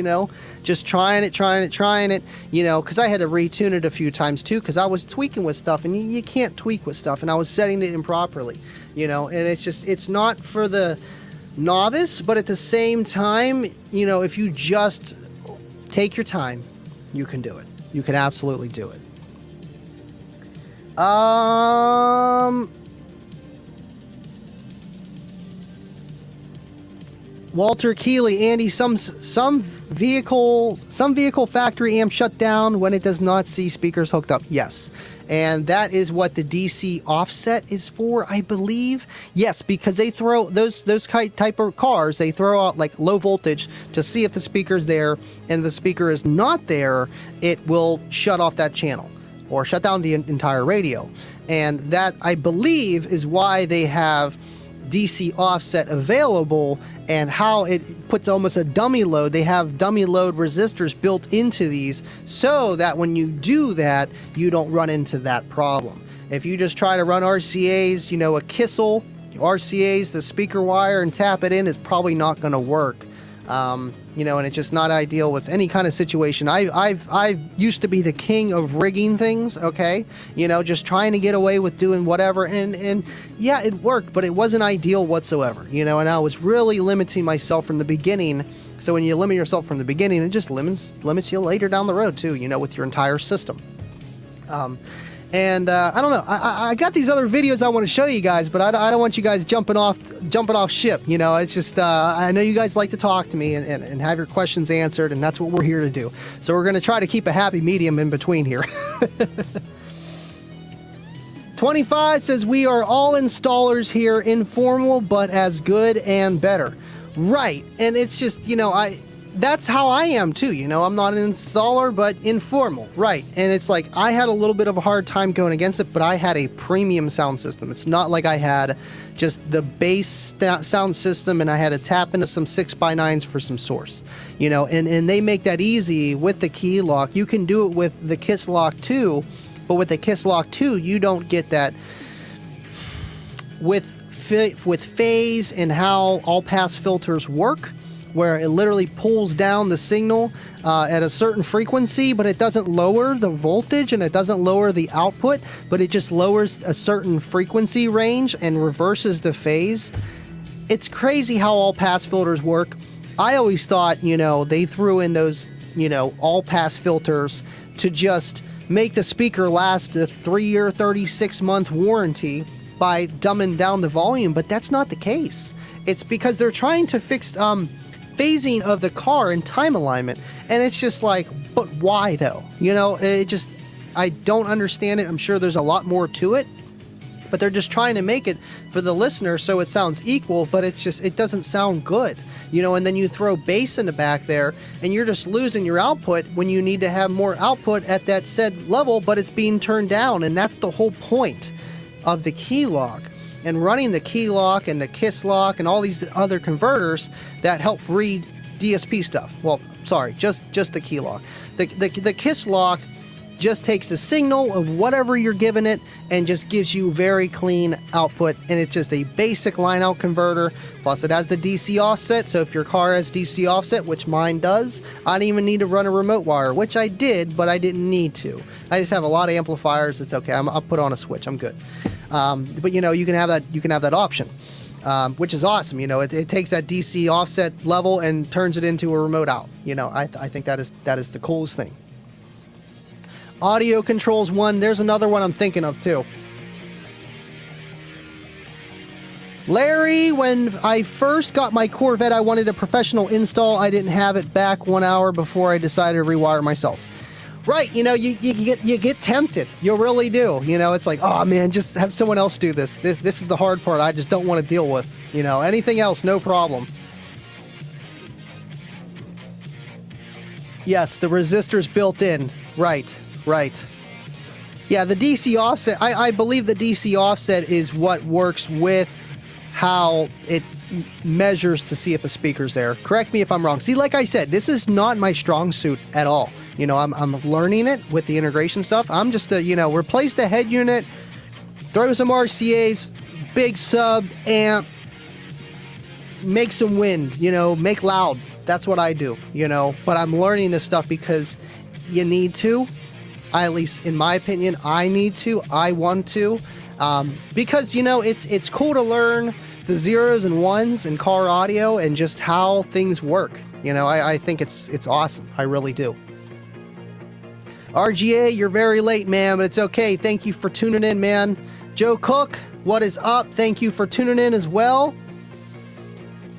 just trying it, you know, because I had to retune it a few times too, because I was tweaking with stuff, and you can't tweak with stuff, and I was setting it improperly, you know, and it's not for the novice, but at the same time, you know, if you just take your time, you can do it. You can absolutely do it. Walter Keeley, Andy, some vehicle factory amp shut down when it does not see speakers hooked up. Yes. And that is what the DC offset is for, I believe. Yes, because they throw those type of cars, they throw out like low voltage to see if the speaker's there, and if the speaker is not there, it will shut off that channel or shut down the entire radio. And that, I believe, is why they have DC offset available, and how it puts almost a dummy load. They have dummy load resistors built into these so that when you do that, you don't run into that problem. If you just try to run RCAs, you know, a Kissel, RCAs, the speaker wire, and tap it in, it's probably not going to work. You know, and it's just not ideal with any kind of situation. I used to be the king of rigging things, okay? You know, just trying to get away with doing whatever, and yeah, it worked, but it wasn't ideal whatsoever, you know, and I was really limiting myself from the beginning. So when you limit yourself from the beginning, it just limits you later down the road too, you know, with your entire system. And I don't know. I got these other videos I want to show you guys, but I don't want you guys jumping off ship. You know, it's just I know you guys like to talk to me and have your questions answered, and that's what we're here to do. So we're going to try to keep a happy medium in between here. 25 says we are all installers here, informal but as good and better. Right, and it's just, you know, that's how I am too, you know. I'm not an installer, but informal, right? And it's like I had a little bit of a hard time going against it, but I had a premium sound system. It's not like I had just the base sound system and I had to tap into some 6x9s for some source, you know. And they make that easy with the key lock. You can do it with the Kiss Lock 2, but with the Kiss Lock 2, you don't get that with phase and how all pass filters work, where it literally pulls down the signal at a certain frequency, but it doesn't lower the voltage and it doesn't lower the output, but it just lowers a certain frequency range and reverses the phase. It's crazy how all pass filters work. I always thought, you know, they threw in those, you know, all pass filters to just make the speaker last a 3-year, 36-month warranty by dumbing down the volume, but that's not the case. It's because they're trying to fix phasing of the car and time alignment, and it's just like, but why though? You know, I don't understand it. I'm sure there's a lot more to it, but they're just trying to make it for the listener so it sounds equal, but it doesn't sound good, you know. And then you throw bass in the back there and you're just losing your output when you need to have more output at that said level, but it's being turned down. And that's the whole point of the key lock. And running the key lock and the Kiss Lock and all these other converters that help read DSP stuff. Well, sorry, just the key lock. The Kiss Lock just takes the signal of whatever you're giving it and just gives you very clean output, and it's just a basic line out converter. Plus it has the DC offset, so if your car has DC offset, which mine does, I don't even need to run a remote wire, which I did, but I didn't need to. I just have a lot of amplifiers. It's okay. I'll put on a switch. I'm good. But you know, you can have that option, which is awesome. You know, it takes that DC offset level and turns it into a remote out. You know, I think that is the coolest thing. Audio controls one. There's another one I'm thinking of too. Larry, when I first got my Corvette, I wanted a professional install. I didn't have it back 1 hour before I decided to rewire myself. Right, you know, you get tempted. You really do. You know, it's like, oh man, just have someone else do this. This is the hard part. I just don't want to deal with. You know, anything else, no problem. Yes, the resistor's built in. Right. Yeah, the DC offset, I believe the DC offset is what works with how it measures to see if a speaker's there. Correct me if I'm wrong. See, like I said, this is not my strong suit at all. You know, I'm learning it with the integration stuff. I'm just replace the head unit, throw some RCAs, big sub, amp, make some wind, you know, make loud. That's what I do, you know. But I'm learning this stuff because you need to. At least in my opinion, I need to. I want to. Because, you know, it's cool to learn the zeros and ones in car audio and just how things work. You know, I think it's awesome. I really do. RGA, you're very late, man, but it's okay. Thank you for tuning in, man. Joe Cook, what is up? Thank you for tuning in as well.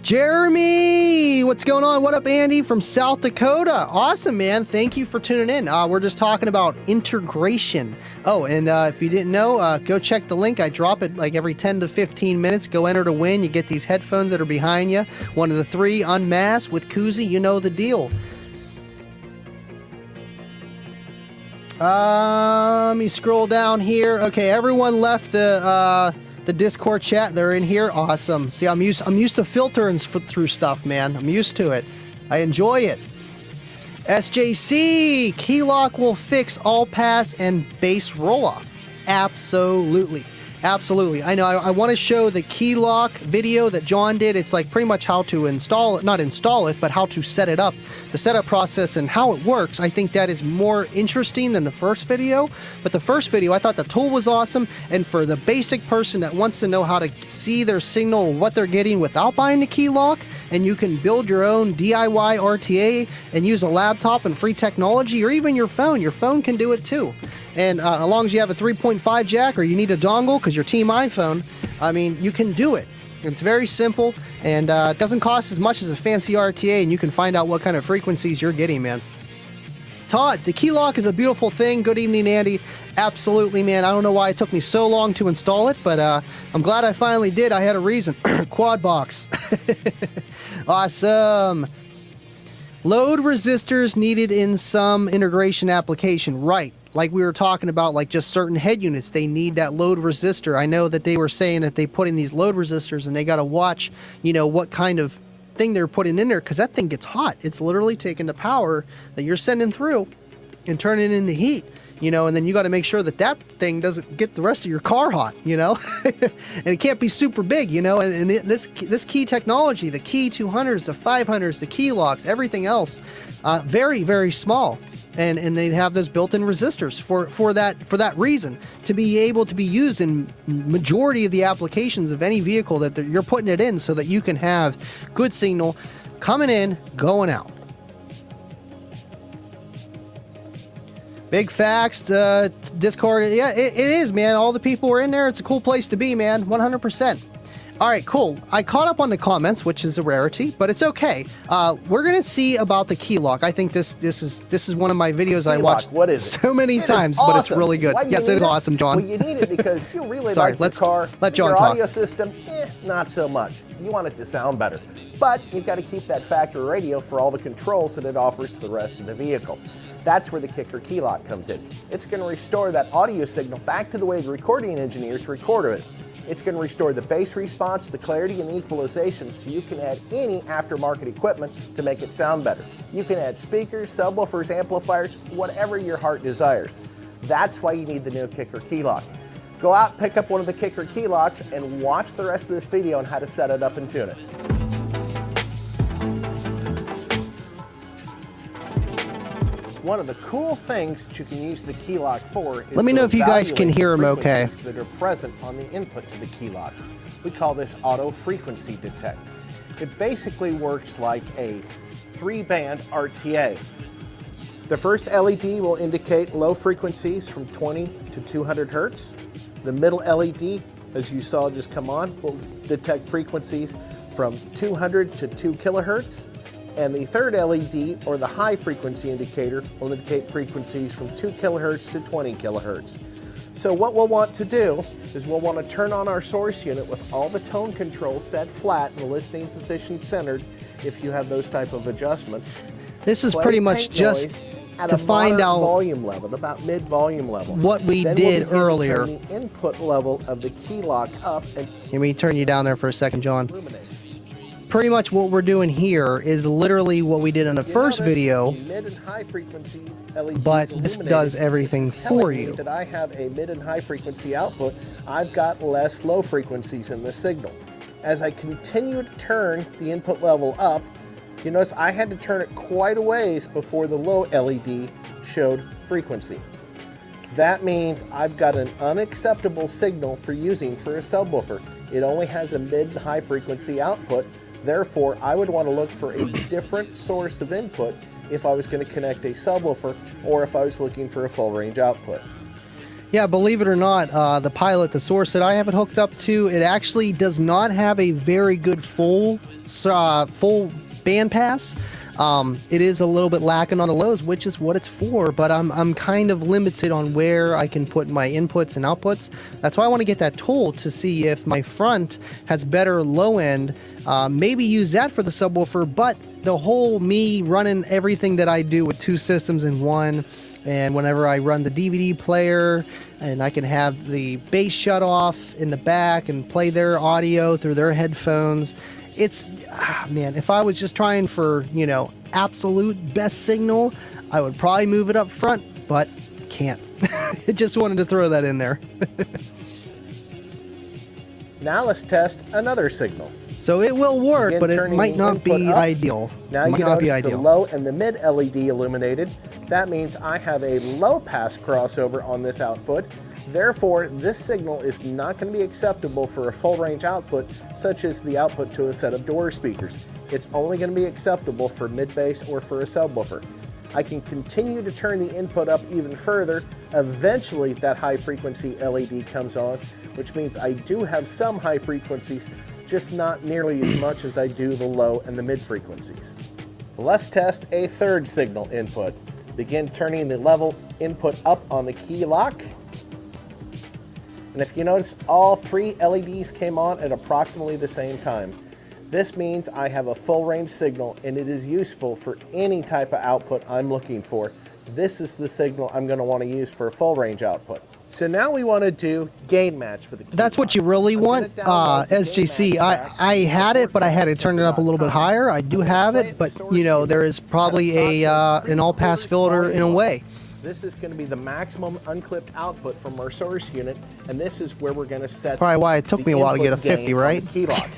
Jeremy, what's going on? What up, Andy from South Dakota? Awesome, man. Thank you for tuning in. We're just talking about integration. Oh, and if you didn't know, go check the link. I drop it like every 10 to 15 minutes. Go enter to win. You get these headphones that are behind you. One of the 3, unmasked with koozie. You know the deal. Let me scroll down here. Okay, everyone left the Discord chat. They're in here. Awesome. See, I'm used to filtering through stuff, man. I'm used to it. I enjoy it. SJC, key lock will fix all pass and base roll off. Absolutely. Absolutely. I know. I want to show the key lock video that John did. It's like pretty much how to install it, not install it, but how to set it up, the setup process and how it works. I think that is more interesting than the first video. But the first video, I thought the tool was awesome. And for the basic person that wants to know how to see their signal, what they're getting without buying the key lock, and you can build your own DIY RTA and use a laptop and free technology, or even your phone can do it too. And as long as you have a 3.5 jack or you need a dongle because your team iPhone, I mean, you can do it. It's very simple, and it doesn't cost as much as a fancy RTA, and you can find out what kind of frequencies you're getting, man. Todd, the key lock is a beautiful thing. Good evening, Andy. Absolutely, man. I don't know why it took me so long to install it, but I'm glad I finally did. I had a reason. Quad box. Awesome. Load resistors needed in some integration application. Right. Like we were talking about, like just certain head units, they need that load resistor. I know that they were saying that they put in these load resistors and they got to watch, you know, what kind of thing they're putting in there, because that thing gets hot. It's literally taking the power that you're sending through and turning it into heat, you know, and then you got to make sure that that thing doesn't get the rest of your car hot, you know, and it can't be super big, you know, and this key technology, the key 200s, the 500s, the key locks, everything else, very, very small. And they have those built-in resistors for that reason, to be able to be used in majority of the applications of any vehicle that you're putting it in, so that you can have good signal coming in, going out. Big facts, Discord, yeah, it is, man. All the people are in there. It's a cool place to be, man. 100%. All right, cool. I caught up on the comments, which is a rarity, but it's okay. We're gonna see about the key lock. I think this is one of my videos I watched so many times, but it's really good. Yes, it is awesome, John. Well, you need it because you really like your car. Let John your talk. audio system, not so much. You want it to sound better, but you've got to keep that factory radio for all the controls that it offers to the rest of the vehicle. That's where the Kicker key lock comes in. It's going to restore that audio signal back to the way the recording engineers recorded it. It's going to restore the bass response, the clarity, and equalization, so you can add any aftermarket equipment to make it sound better. You can add speakers, subwoofers, amplifiers, whatever your heart desires. That's why you need the new Kicker key lock. Go out, pick up one of the Kicker key locks, and watch the rest of this video on how to set it up and tune it. One of the cool things that you can use the key lock for is let me know if you guys can hear him okay. That are present on the input to the key lock. We call this auto frequency detect. It basically works like a 3-band RTA. The first LED will indicate low frequencies from 20 to 200 hertz. The middle LED, as you saw just come on, will detect frequencies from 200 to 2 kilohertz. And the third LED, or the high frequency indicator, will indicate frequencies from 2 kilohertz to 20 kilohertz. So what we'll want to do is we'll want to turn on our source unit with all the tone controls set flat and the listening position centered if you have those type of adjustments. This is pretty much just to find out volume level, about mid-volume level. What we did earlier. Turn the input level of the key lock up and let me turn you down there for a second, John. Pretty much what we're doing here is literally what we did in the first video, mid and high frequency LEDs, but this does everything for you. That I have a mid and high frequency output, I've got less low frequencies in the signal. As I continue to turn the input level up, You notice I had to turn it quite a ways before the low LED showed frequency. That means I've got an unacceptable signal for using for a subwoofer. It only has a mid and high frequency output. Therefore, I would want to look for a different source of input if I was going to connect a subwoofer or if I was looking for a full range output. Yeah, believe it or not, the Pilot, the source that I have it hooked up to, it actually does not have a very good full band pass. It is a little bit lacking on the lows, which is what it's for, but I'm kind of limited on where I can put my inputs and outputs. That's why I want to get that tool to see if my front has better low end, maybe use that for the subwoofer, but the whole me running everything that I do with two systems in one, and whenever I run the DVD player, and I can have the bass shut off in the back and play their audio through their headphones. It's, man, if I was just trying for, you know, absolute best signal, I would probably move it up front, but can't. Just wanted to throw that in there. Now let's test another signal. So it will work, but it might not be ideal. Now you notice the low and the mid LED illuminated. That means I have a low pass crossover on this output. Therefore, this signal is not going to be acceptable for a full range output, such as the output to a set of door speakers. It's only going to be acceptable for mid-bass or for a subwoofer. I can continue to turn the input up even further. Eventually, that high frequency LED comes on, which means I do have some high frequencies, just not nearly as much as I do the low and the mid frequencies. Let's test a third signal input. Begin turning the level input up on the key lock. And if you notice, all three LEDs came on at approximately the same time. This means I have a full range signal and it is useful for any type of output I'm looking for. This is the signal I'm going to want to use for a full range output. So now we want to do gain match with the key. That's what you really want. SJC, I had it, but I had to turn it up a little bit higher. I do have it, but you know, there is probably an all pass filter in a way. This is going to be the maximum unclipped output from our source unit, and this is where we're going to set probably why it took me a while to get a 50, right? Key lock.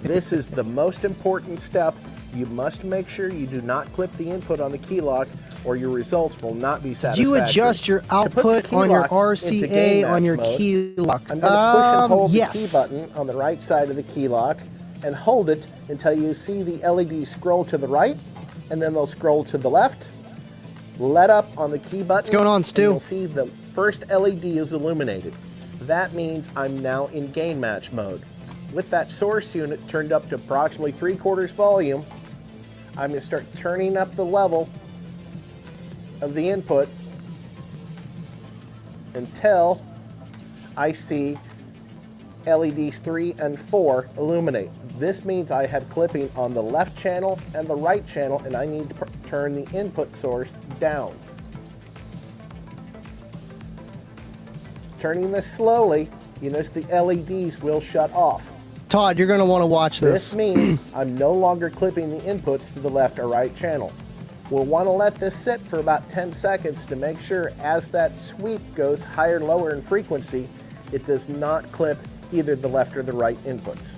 This is the most important step. You must make sure you do not clip the input on the key lock, or your results will not be satisfactory. Do you adjust your output on your RCA on your key lock? I'm going to push and hold yes. the key button on the right side of the key lock and hold it until you see the LEDs scroll to the right, and then they'll scroll to the left. Let up on the key button. What's going on, Stu? You'll see the first LED is illuminated. That means I'm now in gain match mode. With that source unit turned up to approximately 3/4 volume, I'm going to start turning up the level of the input until I see LEDs 3 and 4 illuminate. This means I have clipping on the left channel and the right channel, and I need to turn the input source down. Turning this slowly, you notice the LEDs will shut off. Todd, you're going to want to watch this. This means I'm no longer clipping the inputs to the left or right channels. We'll want to let this sit for about 10 seconds to make sure as that sweep goes higher, lower in frequency, it does not clip either the left or the right inputs.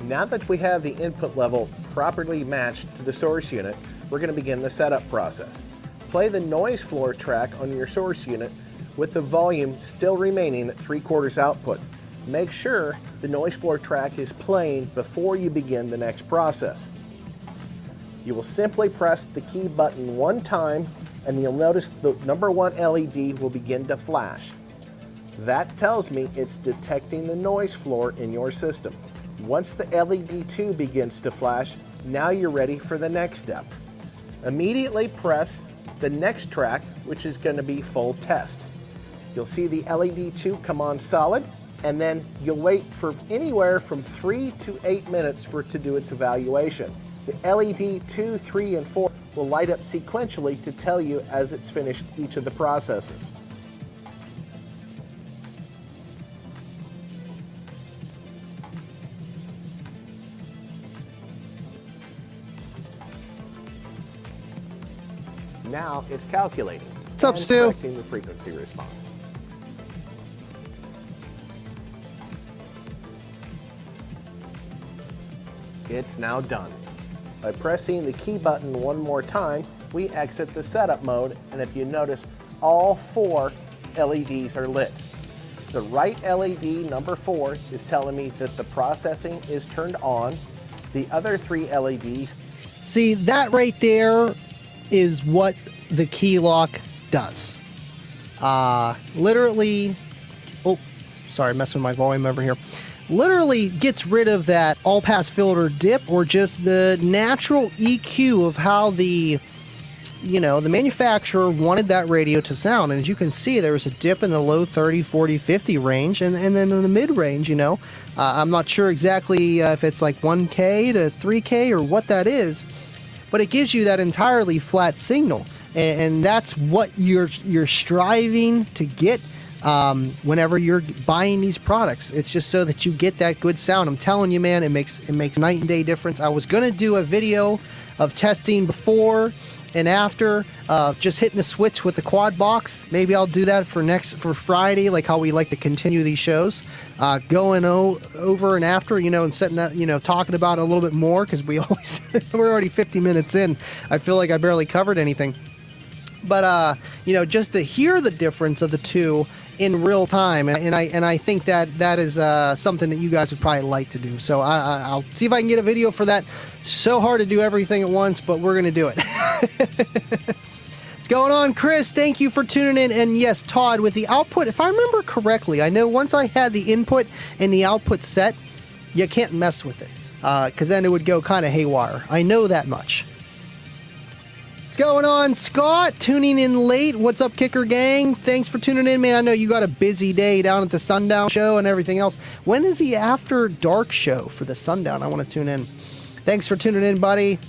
Now that we have the input level properly matched to the source unit, we're going to begin the setup process. Play the noise floor track on your source unit with the volume still remaining at 3/4 output. Make sure the noise floor track is playing before you begin the next process. You will simply press the key button one time and you'll notice the number 1 LED will begin to flash. That tells me it's detecting the noise floor in your system. Once the LED 2 begins to flash, now you're ready for the next step. Immediately press the next track, which is going to be full test. You'll see the LED 2 come on solid, and then you'll wait for anywhere from 3 to 8 minutes for it to do its evaluation. The LED 2, 3, and 4 will light up sequentially to tell you as it's finished each of the processes. Now it's calculating. What's up, Stu? Correcting the frequency response. It's now done. By pressing the key button one more time, we exit the setup mode, and if you notice, all 4 LEDs are lit. The right LED, number 4, is telling me that the processing is turned on. The other 3 LEDs... See, that right there is what the key lock does. Literally... Oh, sorry, messing with my volume over here. Literally gets rid of that all-pass filter dip, or just the natural EQ of how the manufacturer wanted that radio to sound. And as you can see, there was a dip in the low 30, 40, 50 range, and then in the mid-range, I'm not sure exactly if it's like 1K to 3K or what that is, but it gives you that entirely flat signal. And that's what you're striving to get whenever you're buying these products. It's just so that you get that good sound. I'm telling you, man, it makes night and day difference. I was going to do a video of testing before and after, just hitting the switch with the quad box. Maybe I'll do that for Friday, like how we like to continue these shows, going over and after, and setting that, talking about it a little bit more, because we're already 50 minutes in. I feel like I barely covered anything. But just to hear the difference of the two in real time, and I think that is something that you guys would probably like to do. So I'll see if I can get a video for that. So hard to do everything at once, but we're gonna do it. What's going on, Chris? Thank you for tuning in. And yes, Todd, with the output, if I remember correctly, I know once I had the input and the output set, you can't mess with it, because then it would go kind of haywire. I know that much. Going on, Scott, tuning in late. What's up, Kicker Gang? Thanks for tuning in, man. I know you got a busy day down at the Sundown show and everything else. When is the After Dark show for the Sundown? I want to tune in. Thanks for tuning in, buddy.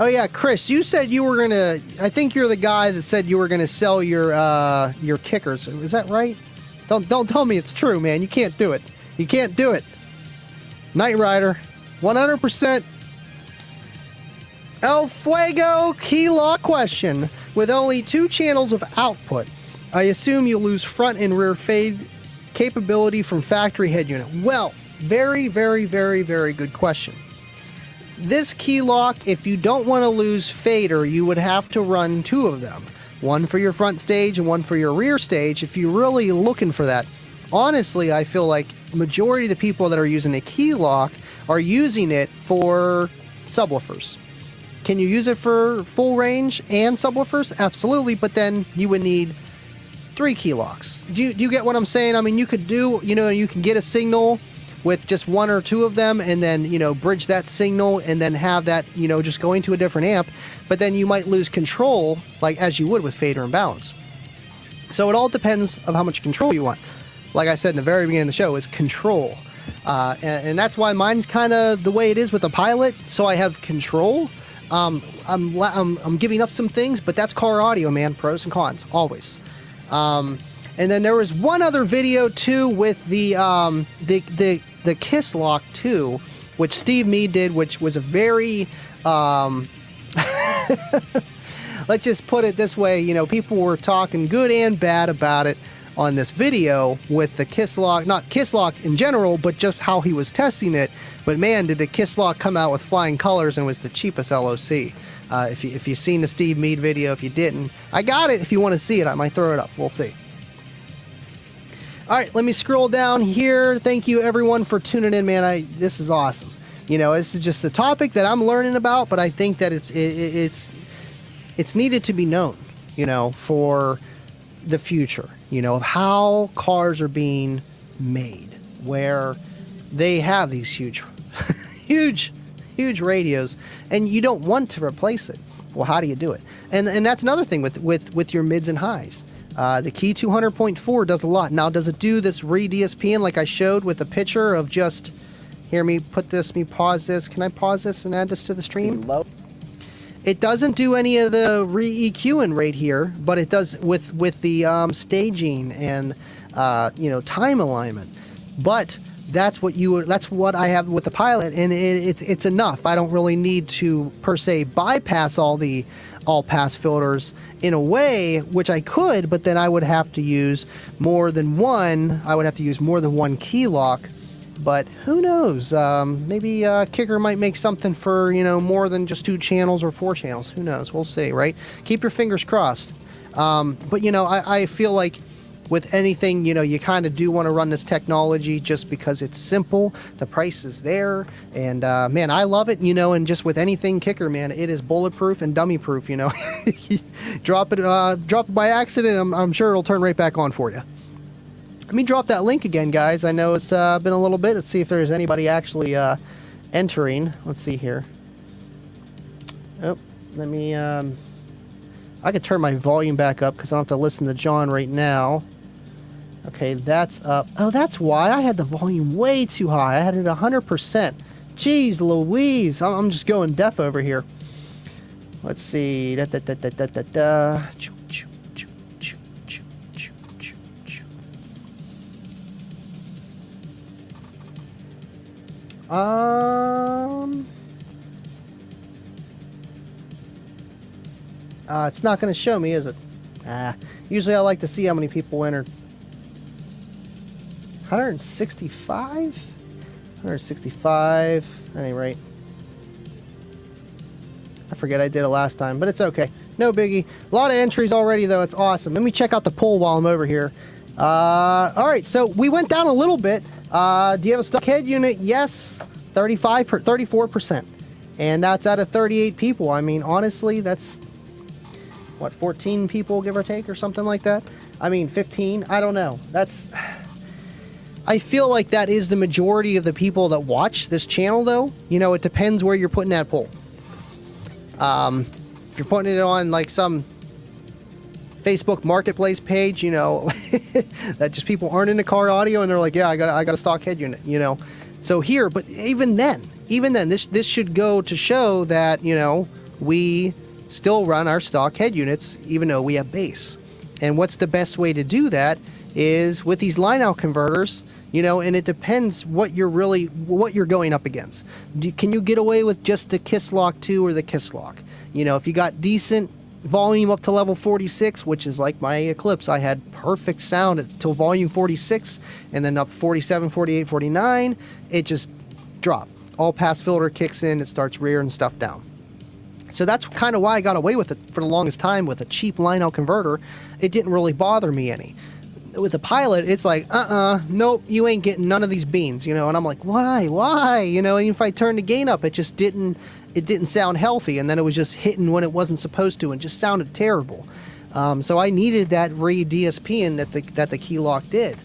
Oh yeah, Chris, you said you were gonna. I think you're the guy that said you were gonna sell your kickers. Is that right? Don't tell me it's true, man. You can't do it. You can't do it. Knight Rider, 100%. El Fuego key lock question. With only 2 channels of output, I assume you lose front and rear fade capability from factory head unit. Well, very, very, very, very good question. This key lock, if you don't want to lose fader, you would have to run 2 of them. One for your front stage and one for your rear stage if you're really looking for that. Honestly, I feel like majority of the people that are using a key lock are using it for subwoofers. Can you use it for full range and subwoofers? Absolutely, but then you would need 3 key locks. Do you get what I'm saying? I mean, you could do, you can get a signal with just 1 or 2 of them, and then, bridge that signal and then have that, just going to a different amp, but then you might lose control, like as you would with fader and balance. So it all depends of how much control you want. Like I said in the very beginning of the show, is control. And that's why mine's kind of the way it is with the Pilot, so I have control. I'm giving up some things, but that's car audio, man. Pros and cons, always. And then there was one other video too with the Kiss Lock 2, which Steve Mead did, which was a very let's just put it this way, people were talking good and bad about it on this video with the Kiss Lock, not Kiss Lock in general, but just how he was testing it. But man, did the Kiss Lock come out with flying colors and was the cheapest LOC. If you've seen the Steve Mead video, if you didn't, I got it. If you want to see it, I might throw it up. We'll see. All right, let me scroll down here. Thank you everyone for tuning in, man. This is awesome. This is just the topic that I'm learning about, but I think that it's needed to be known, for the future, of how cars are being made, where they have these huge radios, and you don't want to replace it. Well, how do you do it? And that's another thing with your mids and highs. The Key 200.4 does a lot. Now, does it do this re-DSPing like I showed with the picture of just, let me pause this. Can I pause this and add this to the stream? It doesn't do any of the re-EQing right here, but it does with the staging and time alignment. But that's what I have with the Pilot, and it's enough. I don't really need to per se bypass all pass filters in a way, which I could, but then I would have to use more than one. I would have to use more than one key lock But who knows? Maybe Kicker might make something for, more than just 2 channels or 4 channels. Who knows? We'll see, right? Keep your fingers crossed. But, I feel like with anything, you kind of do want to run this technology just because it's simple. The price is there. And, man, I love it, and just with anything Kicker, man, it is bulletproof and dummy proof, Drop it by accident, I'm sure it'll turn right back on for you. Let me drop that link again, guys. I know it's been a little bit. Let's see if there's anybody actually entering. Let's see here. Oh, let me... I could turn my volume back up because I don't have to listen to John right now. Okay, that's up. Oh, that's why I had the volume way too high. I had it 100%. Jeez Louise. I'm just going deaf over here. Let's see. It's not going to show me, is it? Usually I like to see how many people entered. 165? 165. At any rate. I forget I did it last time, but it's okay. No biggie. A lot of entries already, though. It's awesome. Let me check out the poll while I'm over here. Alright, so we went down a little bit. Do you have a stock head unit? Yes. 34%. And that's out of 38 people. I mean, honestly, that's... what, 14 people, give or take, or something like that? I mean, 15? I don't know. That's... I feel like that is the majority of the people that watch this channel, though. It depends where you're putting that poll. If you're putting it on, like, some Facebook Marketplace page, that just people aren't into car audio, and they're like, yeah, I got a stock head unit, So here, but even then, this should go to show that, we still run our stock head units, even though we have base. And what's the best way to do that is with these line-out converters, and it depends what you're going up against. Can you get away with just the Kiss Lock 2 or the Kiss Lock? If you got decent volume up to level 46, which is like my Eclipse, I had perfect sound until volume 46, and then up 47, 48, 49, it just dropped. All pass filter kicks in, it starts rearing stuff down. So that's kind of why I got away with it for the longest time with a cheap line-out converter. It didn't really bother me any. With the Pilot, it's like, nope, you ain't getting none of these beans, and I'm like, why, and if I turned the gain up, it just didn't sound healthy, and then it was just hitting when it wasn't supposed to, and just sounded terrible. So I needed that re-DSPing that the key lock did.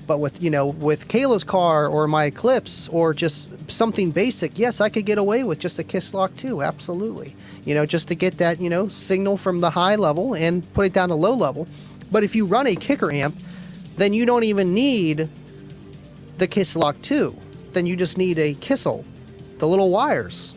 But with Kayla's car or my Eclipse or just something basic, yes, I could get away with just a Kiss Lock 2, absolutely. Just to get that, signal from the high level and put it down to low level. But if you run a Kicker amp, then you don't even need the Kiss Lock 2. Then you just need a Kissel, the little wires,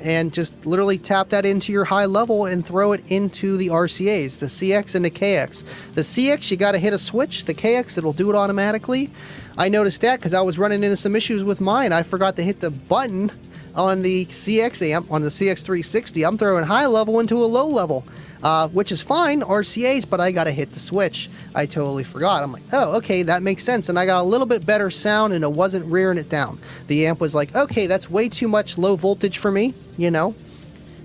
and just literally tap that into your high level and throw it into the RCAs, the CX and the KX. The CX, you got to hit a switch. The KX, it'll do it automatically. I noticed that because I was running into some issues with mine. I forgot to hit the button on the CX amp, on the CX360. I'm throwing high level into a low level. Which is fine, RCAs, but I gotta hit the switch. I totally forgot. I'm like, oh, okay, that makes sense. And I got a little bit better sound and it wasn't rearing it down. The amp was like, okay, that's way too much low voltage for me,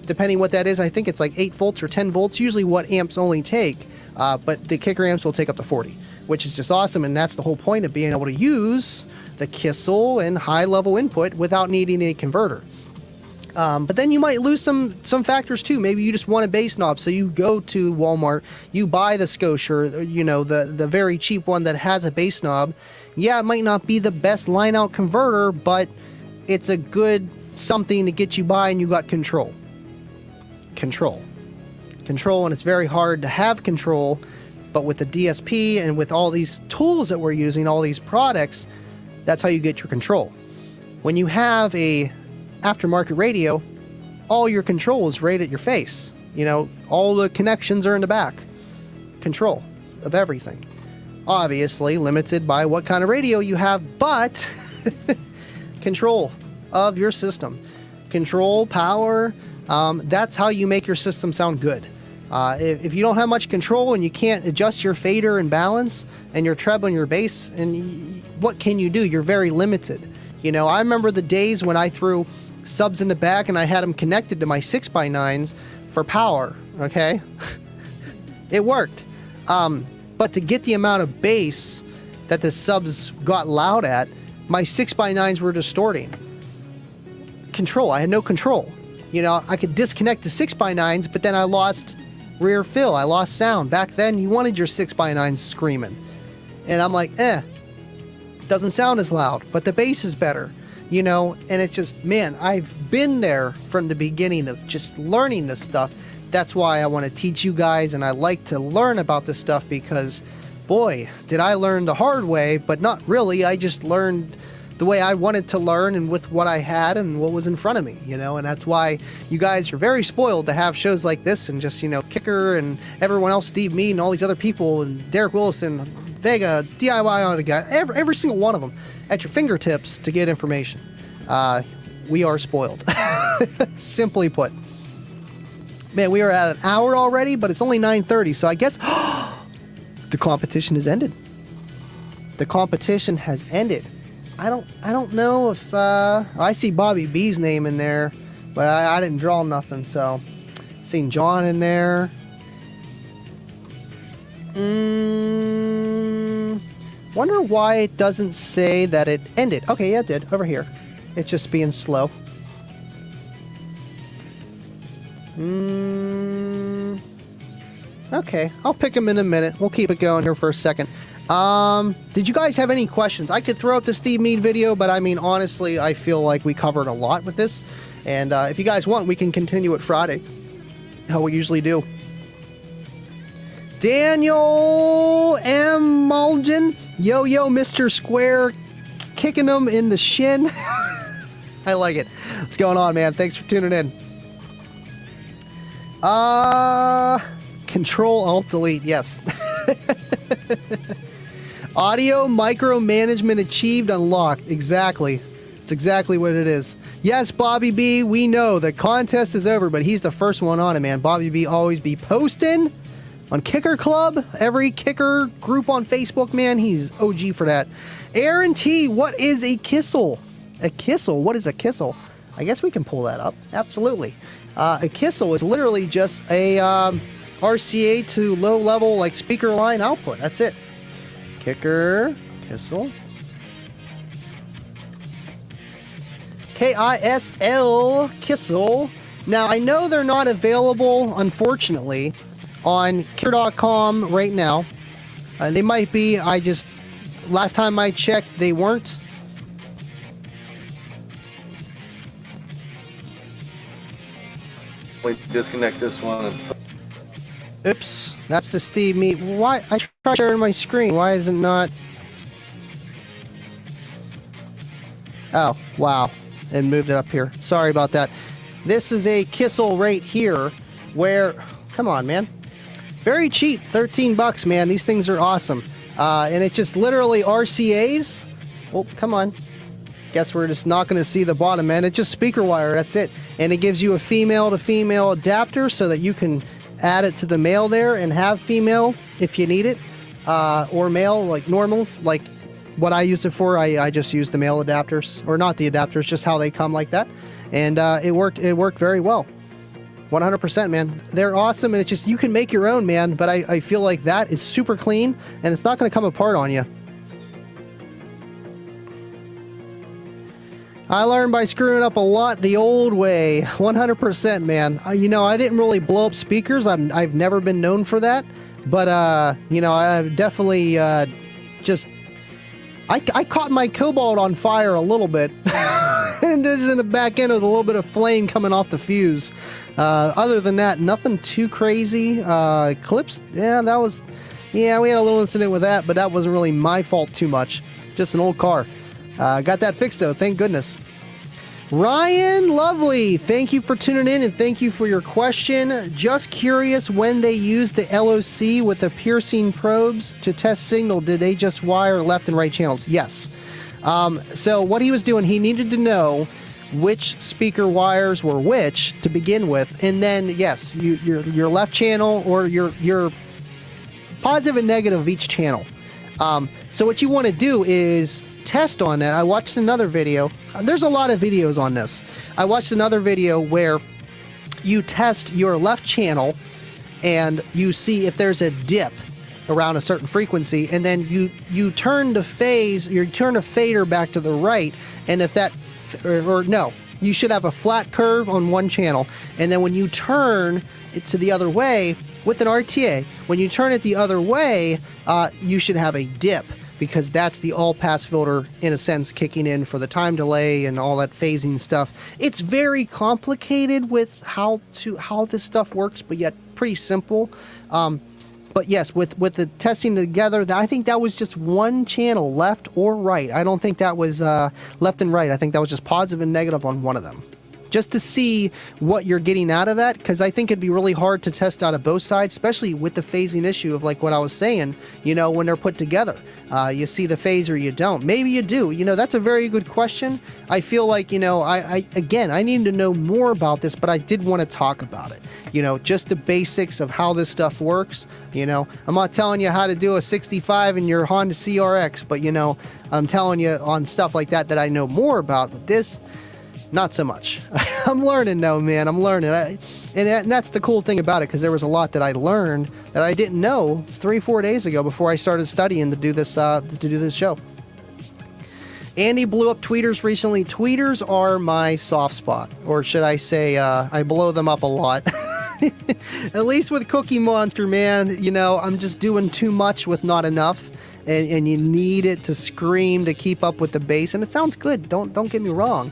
Depending what that is, I think it's like 8 volts or 10 volts, usually what amps only take. But the Kicker amps will take up to 40, which is just awesome. And that's the whole point of being able to use the Kissel and high level input without needing a converter. But then you might lose some factors too. Maybe you just want a bass knob, so you go to Walmart, you buy the Scotia, the very cheap one that has a bass knob. Yeah, it might not be the best line-out converter, but it's a good something to get you by, and you got control. Control, and it's very hard to have control, but with the DSP and with all these tools that we're using, all these products, that's how you get your control. When you have a aftermarket radio, all your control is right at your face. All the connections are in the back. Control of everything. Obviously limited by what kind of radio you have, but control of your system. Control, power, that's how you make your system sound good. If you don't have much control and you can't adjust your fader and balance and your treble and your bass, and what can you do? You're very limited. You know, I remember the days when I threw subs in the back and I had them connected to my 6x9s for power, okay? It worked. But to get the amount of bass that the subs got loud at, my 6x9s were distorting. Control. I had no control. You know, I could disconnect the 6x9s, but then I lost rear fill. I lost sound. Back then, you wanted your 6x9s screaming. And I'm like, doesn't sound as loud, but the bass is better. You know, and it's just, man, I've been there from the beginning of just learning this stuff. That's why I want to teach you guys, and I like to learn about this stuff because, boy, did I learn the hard way, but not really. I just learned the way I wanted to learn and with what I had and what was in front of me, you know, and that's why you guys are very spoiled to have shows like this and just, you know, Kicker and everyone else, Steve Mead and all these other people and Derek Wilson, Vega, DIY on the guy, every single one of them at your fingertips to get information. We are spoiled. Simply put. Man, we are at an hour already, but it's only 9:30, so I guess the competition has ended. The competition has ended. I don't know if I see Bobby B's name in there, but I didn't draw nothing, so seen John in there. Wonder why it doesn't say that it ended. Okay, yeah, it did. Over here. It's just being slow. Okay, I'll pick him in a minute. We'll keep it going here for a second. Did you guys have any questions? I could throw up the Steve Mead video, but I mean, honestly, I feel like we covered a lot with this. And if you guys want, we can continue it Friday, how we usually do. Daniel M. Mulligan, yo, Mr. Square, kicking them in the shin. I like it. What's going on, man? Thanks for tuning in. Control Alt Delete, yes. Audio micromanagement achieved, unlocked. Exactly. It's exactly what it is. Yes, Bobby B, we know the contest is over, but he's the first one on it, man. Bobby B always be posting on Kicker Club, every Kicker group on Facebook, man. He's OG for that. Aaron T, what is a Kissel? A Kissel? What is a Kissel? I guess we can pull that up. Absolutely. A Kissel is literally just a RCA to low level like speaker line output. That's it. Kicker, Kissel. K-I-S-L, Kissel. Now, I know they're not available, unfortunately, on Kicker.com right now. They might be. Last time I checked, they weren't. We disconnect this one. Oops, that's the Steve Mead. Why? I tried sharing my screen. Why is it not? Oh, wow. And moved it up here. Sorry about that. This is a Kissel right here where, come on, man. Very cheap, 13 bucks, man. These things are awesome. And it's just literally RCAs. Oh, come on. Guess we're just not going to see the bottom end. It's just speaker wire. That's it. And it gives you a female to female adapter so that you can add it to the male there and have female if you need it. Or male like normal, like what I use it for. I just use the male adapters, or not the adapters, just how they come like that. And it worked very well. 100%, man. They're awesome, and it's just, you can make your own, man, but I feel like that is super clean, and it's not going to come apart on you. I learned by screwing up a lot the old way. 100%, man. You know, I didn't really blow up speakers. I've never been known for that, but, you know, I've definitely just... I caught my Cobalt on fire a little bit, and just in the back end, there was a little bit of flame coming off the fuse. Other than that, nothing too crazy. Clips, yeah, that was, yeah, we had a little incident with that, but that wasn't really my fault too much. Just an old car. Got that fixed though, thank goodness. Ryan, lovely. Thank you for tuning in and thank you for your question. Just curious, when they used the LOC with the piercing probes to test signal, did they just wire left and right channels? Yes. So what he was doing, he needed to know which speaker wires were which to begin with, and then yes, your left channel or your positive and negative of each channel. So what you want to do is test on that. I watched another video. There's a lot of videos on this. I watched another video where you test your left channel and you see if there's a dip around a certain frequency, and then you turn the phase, you turn a fader back to the right, and if that, or no, you should have a flat curve on one channel, and then when you turn it to the other way with an RTA, when you turn it the other way, you should have a dip, because that's the all-pass filter, in a sense, kicking in for the time delay and all that phasing stuff. It's very complicated with how this stuff works, but yet pretty simple. But yes, with the testing together, I think that was just one channel, left or right. I don't think that was left and right. I think that was just positive and negative on one of them. Just to see what you're getting out of that, because I think it'd be really hard to test out of both sides, especially with the phasing issue of like what I was saying, you know, when they're put together. You see the phase or you don't. Maybe you do. You know, that's a very good question. I feel like, you know, I need to know more about this, but I did want to talk about it. You know, just the basics of how this stuff works. You know, I'm not telling you how to do a 65 in your Honda CRX, but, you know, I'm telling you on stuff like that I know more about. But this, not so much. I'm learning though, man. I'm learning. And that's the cool thing about it, because there was a lot that I learned that I didn't know 3-4 days ago before I started studying to do this show. Andy blew up tweeters recently. Tweeters are my soft spot, or should I say, I blow them up a lot. At least with Cookie Monster, man. You know, I'm just doing too much with not enough, and you need it to scream to keep up with the bass, and it sounds good. Don't get me wrong.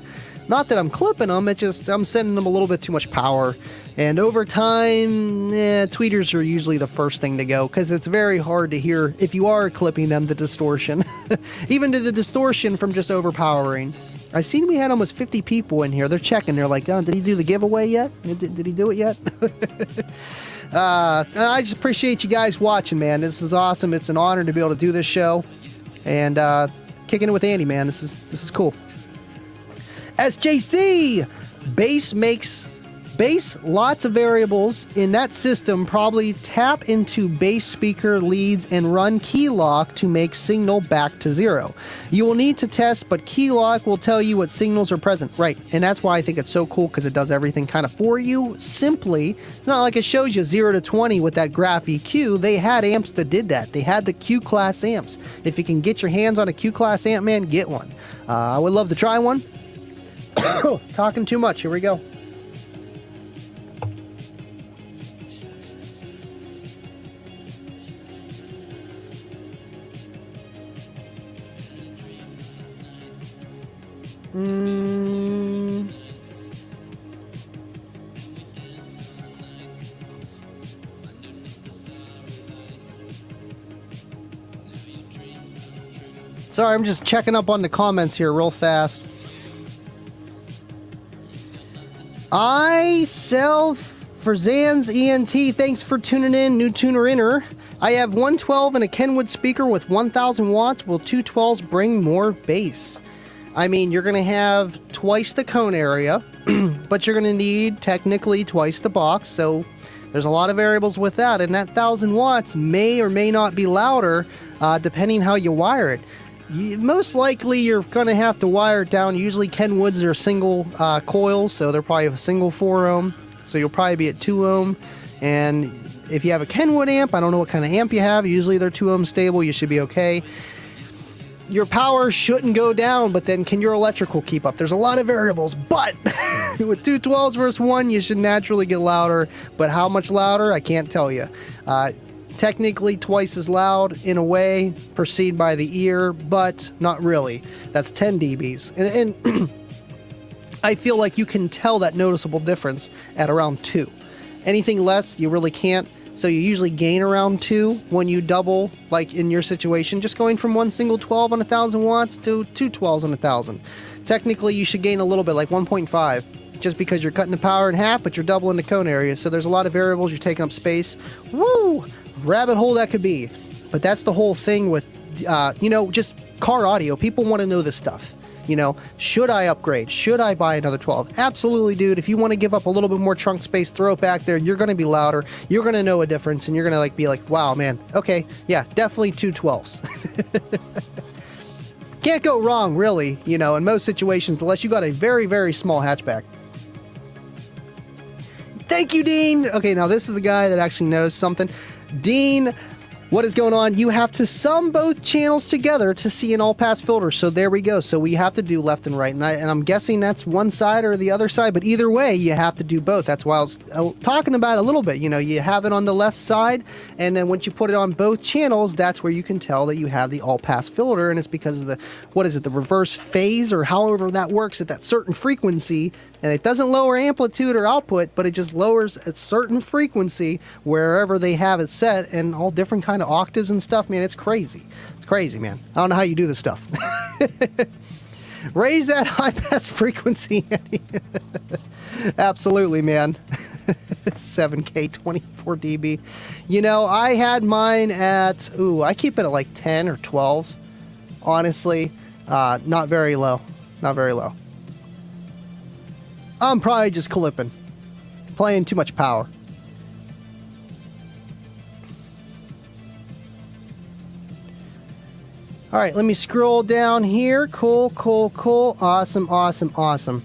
Not that I'm clipping them, it's just I'm sending them a little bit too much power. And over time, tweeters are usually the first thing to go, because it's very hard to hear, if you are clipping them, the distortion. Even the distortion from just overpowering. I seen we had almost 50 people in here. They're checking. They're like, oh, did he do the giveaway yet? Did he do it yet? I just appreciate you guys watching, man. This is awesome. It's an honor to be able to do this show. And kicking it with Andy, man. This is cool. SJC! Bass, lots of variables in that system. Probably tap into bass speaker leads and run key lock to make signal back to 0. You will need to test, but key lock will tell you what signals are present. Right, and that's why I think it's so cool, because it does everything kind of for you simply. It's not like it shows you 0 to 20 with that graph EQ. They had amps that did that. They had the Q class amps. If you can get your hands on a Q class amp, man, get one. I would love to try one. Talking too much. Here we go. Sorry, I'm just checking up on the comments here real fast. I sell for Zan's ENT. Thanks for tuning in, new tuner inner. I have 112 and a Kenwood speaker with 1,000 watts. Will 212s bring more bass? I mean, you're going to have twice the cone area, but you're going to need technically twice the box. So there's a lot of variables with that. And that 1,000 watts may or may not be louder, depending how you wire it. Most likely you're going to have to wire it down. Usually Kenwoods are single coils, so they're probably a single 4 ohm. So you'll probably be at 2 ohm. And if you have a Kenwood amp, I don't know what kind of amp you have. Usually they're 2 ohm stable. You should be okay. Your power shouldn't go down, but then can your electrical keep up? There's a lot of variables, but with 212s versus 1, you should naturally get louder. But how much louder, I can't tell you. Technically twice as loud in a way, perceived by the ear, but not really. That's 10 dBs. And I feel like you can tell that noticeable difference at around 2. Anything less, you really can't. So you usually gain around 2 when you double, like in your situation, just going from one single 12 on 1,000 watts to 2 12s on 1,000. Technically, you should gain a little bit, like 1.5, just because you're cutting the power in half, but you're doubling the cone area. So there's a lot of variables. You're taking up space. Woo! Rabbit hole that could be. But that's the whole thing with, just car audio. People want to know this stuff. You know, should I upgrade? Should I buy another 12? Absolutely, dude. If you want to give up a little bit more trunk space, throw it back there. You're going to be louder. You're going to know a difference, and you're going to be like, wow, man. Okay, yeah, definitely two 12s. Can't go wrong, really, you know, in most situations, unless you got a very, very small hatchback. Thank you, Dean. Okay, now this is the guy that actually knows something. Dean, what is going on? You have to sum both channels together to see an all-pass filter. So there we go. So we have to do left and right. And I'm guessing that's one side or the other side. But either way, you have to do both. That's why I was talking about it a little bit. You know, you have it on the left side. And then once you put it on both channels, that's where you can tell that you have the all-pass filter. And it's because of the, what is it, the reverse phase or however that works at that certain frequency. And it doesn't lower amplitude or output, but it just lowers a certain frequency wherever they have it set, and all different kind of octaves and stuff. Man, it's crazy. It's crazy, man. I don't know how you do this stuff. Raise that high pass frequency. Absolutely, man. 7K 24 dB. You know, I had mine at, I keep it at like 10 or 12. Honestly, not very low. Not very low. I'm probably just clipping. Playing too much power. Alright, let me scroll down here. Cool, cool, cool. Awesome, awesome, awesome.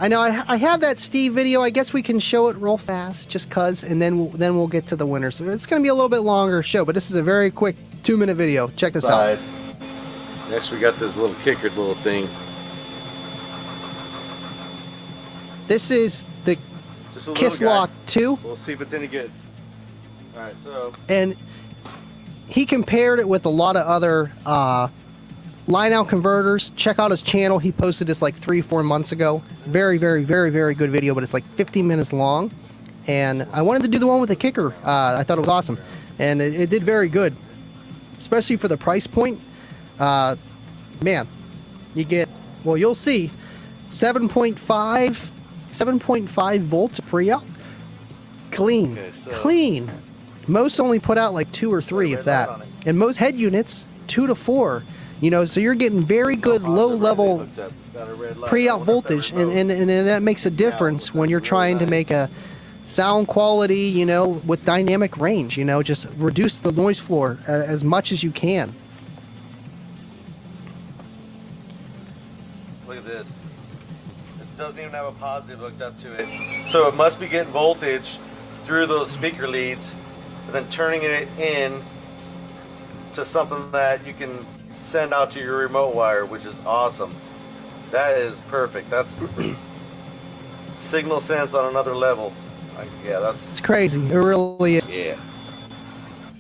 I know I have that Steve video. I guess we can show it real fast, just cuz, and then we'll get to the winner. So it's going to be a little bit longer show, but this is a very quick 2-minute video. Check this out. Next we got this little kicker little thing. This is the Kiss Lock 2. We'll see if it's any good. Alright, so. And he compared it with a lot of other line out converters. Check out his channel. He posted this like 3-4 months ago. Very, very, very, very good video, but it's like 15 minutes long. And I wanted to do the one with the kicker. I thought it was awesome. And it did very good. Especially for the price point. Man, you get, well, you'll see, 7.5 volts pre-out. Clean. Okay, so clean. Most only put out like 2 or 3, if that. And most head units, 2 to 4. You know, so you're getting very good low-level pre-out voltage, and that makes a difference when you're trying to make a sound quality, you know, with dynamic range. You know, just reduce the noise floor as much as you can. Look at this. It doesn't even have a positive hooked up to it. So it must be getting voltage through those speaker leads and then turning it in to something that you can send out to your remote wire, which is awesome. That is perfect. That's signal sense on another level. Yeah, it's crazy. It really is. Yeah.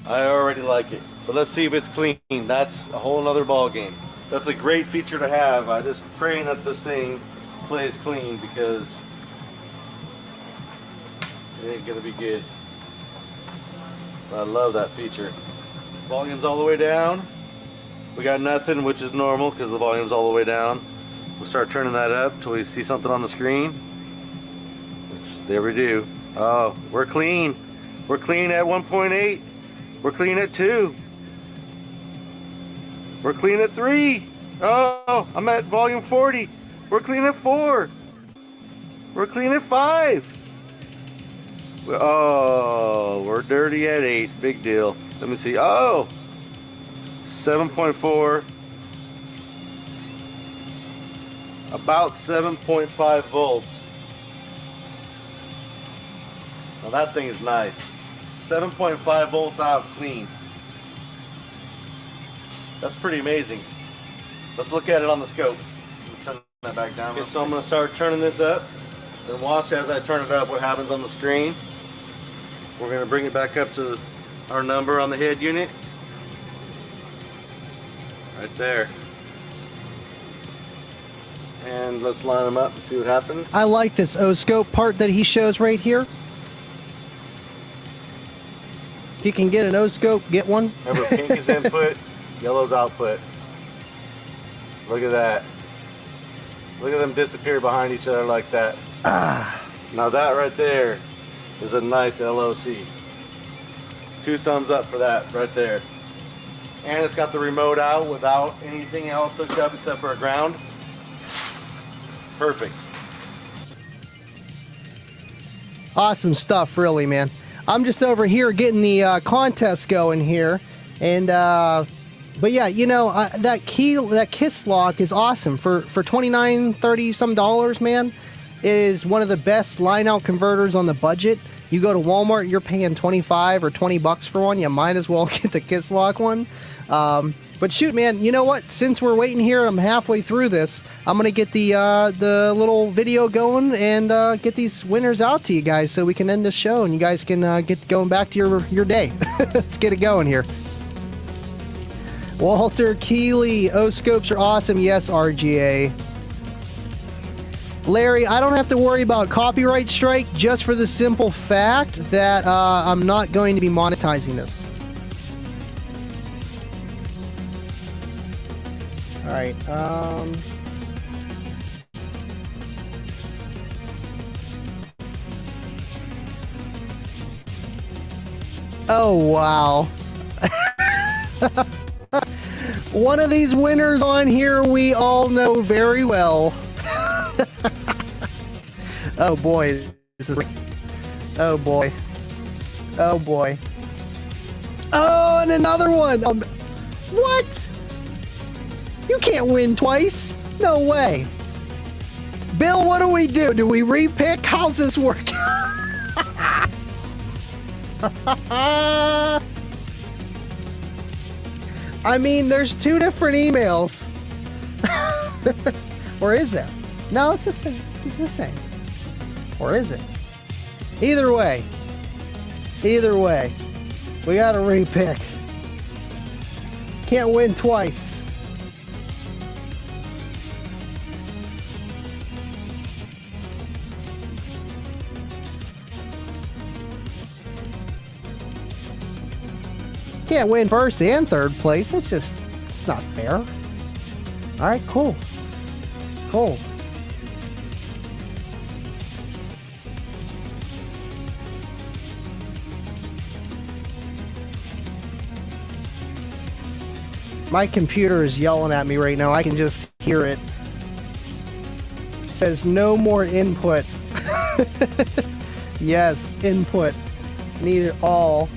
I already like it. But let's see if it's clean. That's a whole nother ball game. That's a great feature to have. I just praying that this thing plays clean, because it ain't gonna be good. I love that feature. Volume's all the way down. We got nothing, which is normal because the volume's all the way down. We'll start turning that up till we see something on the screen. Which, there we do. Oh, we're clean. We're clean at 1.8. We're clean at 2. We're clean at 3. Oh, I'm at volume 40. We're clean at 4. We're clean at 5. Oh, we're dirty at 8. Big deal. Let me see. Oh, 7.4. About 7.5 volts. Now that thing is nice. 7.5 volts out clean. That's pretty amazing. Let's look at it on the scope. Turn that back down. Okay, so I'm going to start turning this up. Then watch as I turn it up what happens on the screen. We're going to bring it back up to our number on the head unit. Right there. And let's line them up and see what happens. I like this O-scope part that he shows right here. If you can get an O-scope, get one. Remember, pink is input, yellow's output. Look at that. Look at them disappear behind each other like that. Now that right there is a nice LOC. 2 thumbs up for that right there. And it's got the remote out without anything else hooked up except for a ground. Perfect. Awesome stuff, really, man. I'm just over here getting the contest going here, and but yeah, you know, that Kiss lock is awesome for $29, $30 some dollars, man. It is one of the best line out converters on the budget. You go to Walmart, you're paying 25 or 20 bucks for one. You might as well get the Kiss lock one. But shoot, man, you know what? Since we're waiting here, I'm halfway through this. I'm gonna get the little video going and get these winners out to you guys so we can end this show and you guys can get going back to your day. Let's get it going here. Walter Keeley, O-scopes are awesome. Yes, RGA. Larry, I don't have to worry about copyright strike just for the simple fact that I'm not going to be monetizing this. All right. Oh, wow. One of these winners on here we all know very well. Oh boy, this is... Oh boy. Oh boy. Oh, and another one! What? You can't win twice. No way. Bill, what do we do? Do we repick? How's this work? I mean, there's two different emails. Or is there? No, it's the same. It's the same. Or is it? Either way. Either way. We gotta repick. Can't win twice. Can't win first and third place. It's not fair. All right, cool. Cool. My computer is yelling at me right now. I can just hear it. It says no more input. Yes, input. Need it all.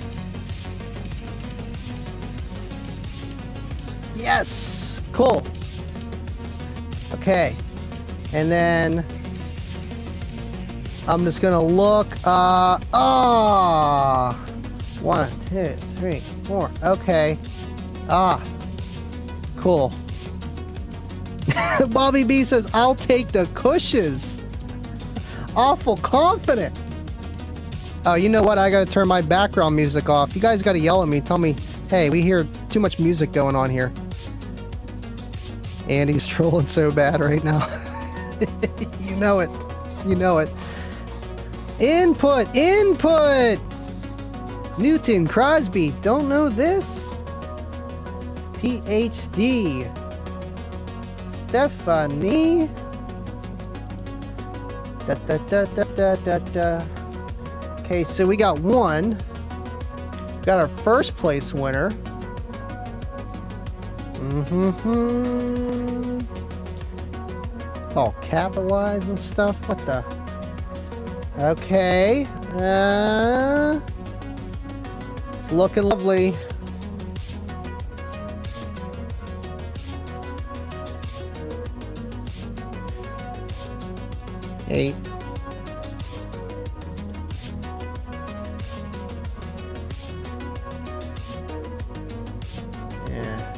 Yes! Cool. Okay. And then I'm just gonna look. 1, 2, 3, 4. Okay. Cool. Bobby B says, I'll take the cushions. Awful confident. Oh, you know what? I gotta turn my background music off. You guys gotta yell at me. Tell me, hey, we hear too much music going on here. Andy's trolling so bad right now. You know it. You know it. Input! Input! Newton Crosby. Don't know this? PhD. Stephanie. Okay, so we got one. Got our first place winner. It's all capitalized and stuff. What the? Okay. It's looking lovely. Eight. Yeah.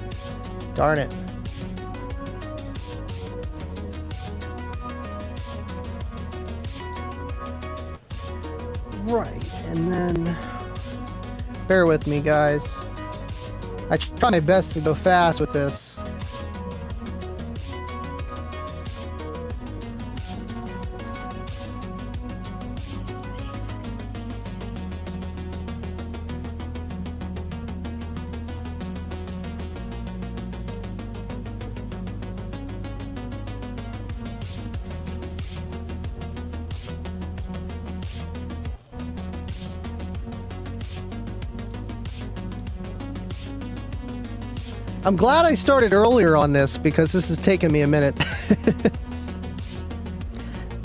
Darn it. Right, and then bear with me, guys. I try my best to go fast with this. I'm glad I started earlier on this because this is taking me a minute.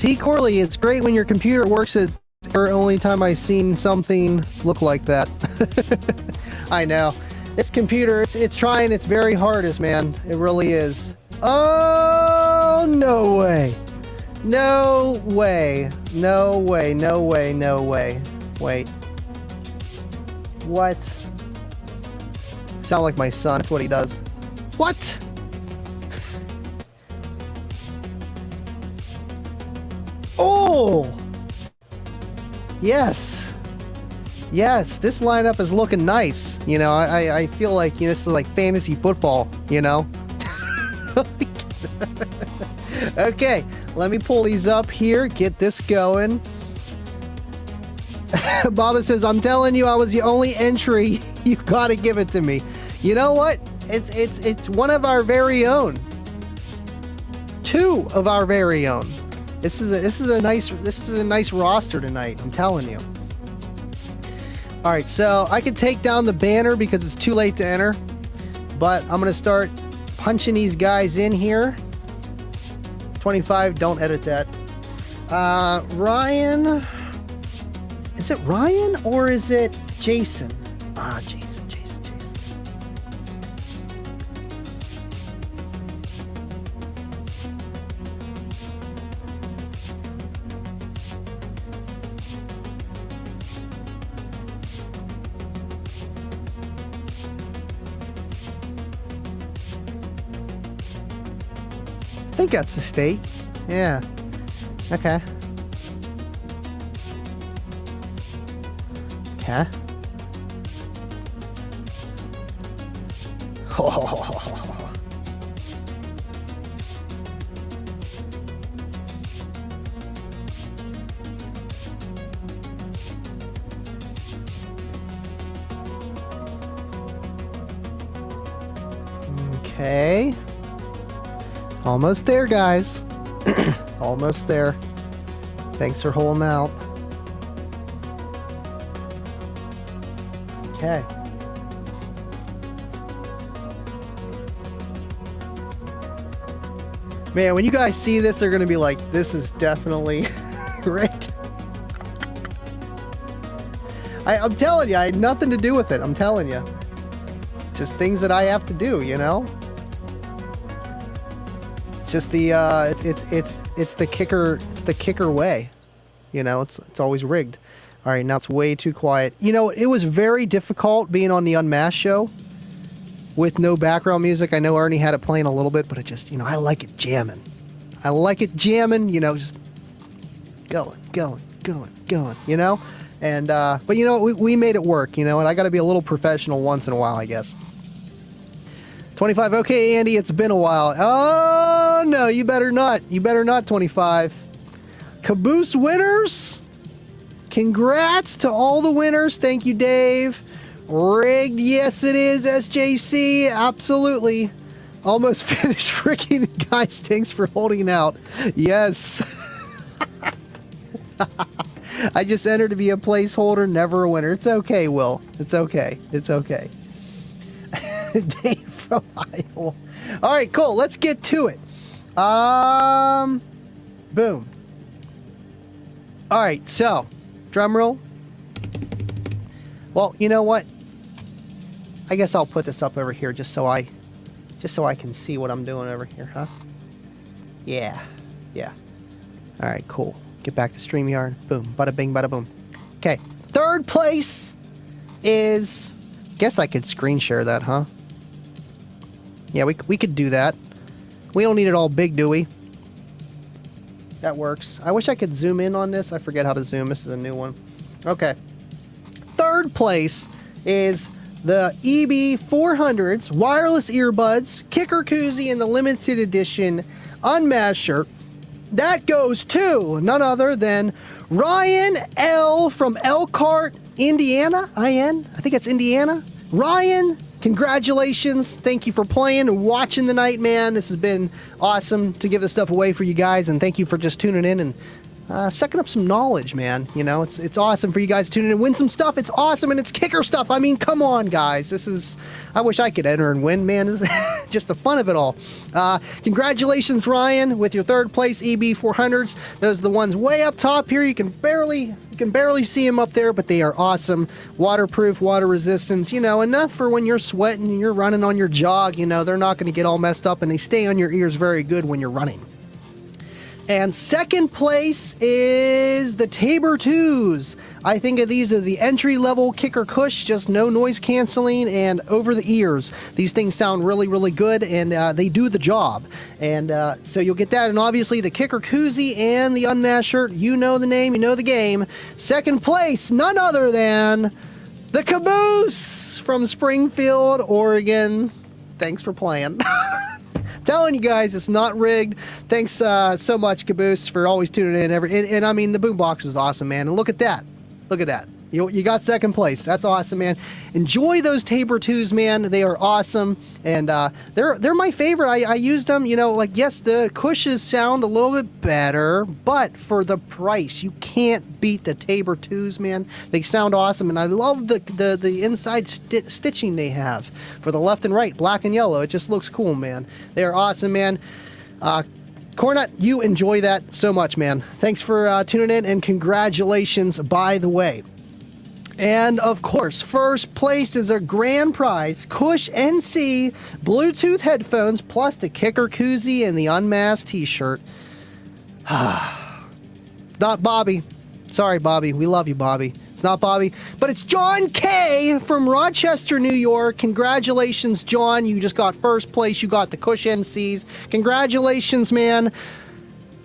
T. Corley, it's great when your computer works. It's the only time I've seen something look like that. I know. This computer, it's trying its very hardest, man. It really is. Oh, no way. No way. No way. No way. No way. Wait. What? Sound like my son. That's what he does. What? Oh! Yes. Yes, this lineup is looking nice. You know, I feel like, you know, this is like fantasy football, you know? Okay, let me pull these up here, get this going. Baba says, I'm telling you, I was the only entry. You gotta give it to me. You know what? It's one of our very own. Two of our very own. This is a nice roster tonight, I'm telling you. All right, so I can take down the banner because it's too late to enter, but I'm gonna start punching these guys in here. 25, don't edit that. Ryan, is it Ryan or is it Jason? Jason. I think that's the state. Yeah. Okay. Okay. Okay. Almost there, guys. Almost there. Thanks for holding out. Okay. Man, when you guys see this, they're going to be like, this is definitely rigged. I'm telling you, I had nothing to do with it. I'm telling you. Just things that I have to do, you know? It's just the it's the kicker way, you know. It's always rigged. All right, now it's way too quiet. You know, it was very difficult being on the Unmasked show with no background music. I know Ernie had it playing a little bit, but it just, you know, I like it jamming. I like it jamming. You know, just going. You know, and but you know, we made it work. You know, and I got to be a little professional once in a while, I guess. 25. Okay, Andy, it's been a while. Oh, no, you better not. You better not, 25. Caboose winners. Congrats to all the winners. Thank you, Dave. Rigged. Yes, it is, SJC. Absolutely. Almost finished. Freaking guys, thanks for holding out. Yes. I just entered to be a placeholder, never a winner. It's okay, Will. It's okay. It's okay. Dave from Iowa. All right, cool. Let's get to it. Boom. All right, so drum roll. Well, you know what? I guess I'll put this up over here just so I can see what I'm doing over here, huh? Yeah. All right, cool. Get back to StreamYard. Boom. Bada bing, bada boom. Okay. Third place is... Guess I could screen share that, huh? Yeah, we could do that. We don't need it all big, do we? That works. I wish I could zoom in on this. I forget how to zoom. This is a new one. Okay. Third place is the EB400s wireless earbuds, kicker koozie, in the limited edition Unmasked shirt. That goes to none other than Ryan L. from Elkhart, Indiana. I think it's Indiana. Ryan, congratulations. Thank you for playing and watching tonight, man. This has been awesome to give this stuff away for you guys, and thank you for just tuning in and sucking up some knowledge, man. You know, it's awesome for you guys to tune in and win some stuff. It's awesome, and it's kicker stuff. I mean, come on, guys. I wish I could enter and win, man. This is just the fun of it all. Congratulations, Ryan, with your third place EB400s. Those are the ones way up top here. You can barely see them up there, but they are awesome. Waterproof, water resistance, you know, enough for when you're sweating and you're running on your jog. You know, they're not going to get all messed up, and they stay on your ears very good when you're running. And second place is the Tabor 2s. I think of these as the entry-level kicker cush, just no noise canceling and over the ears. These things sound really, really good, and they do the job. And so you'll get that. And obviously the kicker koozie and the unmasked shirt. You know the name, you know the game. Second place, none other than the Caboose from Springfield, Oregon. Thanks for playing. Telling you guys, it's not rigged. Thanks so much, Caboose, for always tuning in. And I mean, the boombox was awesome, man. And look at that. Look at that. You got second place. That's awesome, man. Enjoy those Tabor 2s, man. They are awesome, and they're my favorite. I use them. You know, like, yes, the cushions sound a little bit better, but for the price, you can't beat the Tabor 2s, man. They sound awesome, and I love the inside stitching they have for the left and right, black and yellow. It just looks cool, man. They are awesome, man. Cornut, you enjoy that so much, man. Thanks for tuning in, and congratulations, by the way. And of course, first place is a grand prize, Cush NC Bluetooth headphones, plus the kicker koozie and the unmasked t-shirt. Not Bobby. Sorry, Bobby. We love you, Bobby. It's not Bobby, but it's John K. from Rochester, New York. Congratulations, John. You just got first place. You got the Cush NCs. Congratulations, man.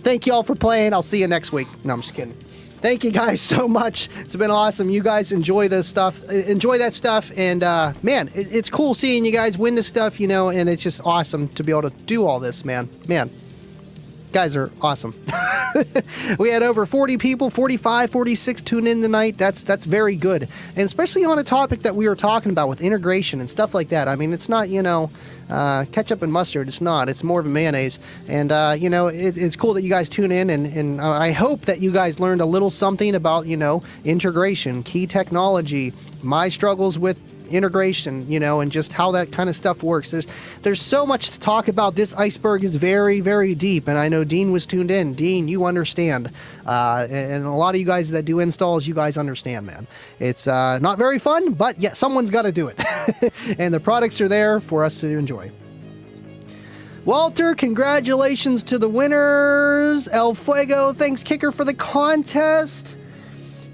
Thank you all for playing. I'll see you next week. No, I'm just kidding. Thank you guys so much. It's been awesome. You guys enjoy this stuff. Enjoy that stuff. And man, it's cool seeing you guys win this stuff, you know, and it's just awesome to be able to do all this, man. Man, guys are awesome. We had over 40 people, 45, 46 tune in tonight. That's very good. And especially on a topic that we were talking about with integration and stuff like that. I mean, it's not, you know, ketchup and mustard. It's not. It's more of a mayonnaise. And, you know, it's cool that you guys tune in. And I hope that you guys learned a little something about, you know, integration, key technology, my struggles with integration, you know, and just how that kind of stuff works. There's so much to talk about. This iceberg is very, very deep, and I know Dean was tuned in. Dean, you understand, and a lot of you guys that do installs, you guys understand, man. It's not very fun, but yeah, someone's got to do it, and the products are there for us to enjoy. Walter, congratulations to the winners. El Fuego, thanks, Kicker, for the contest.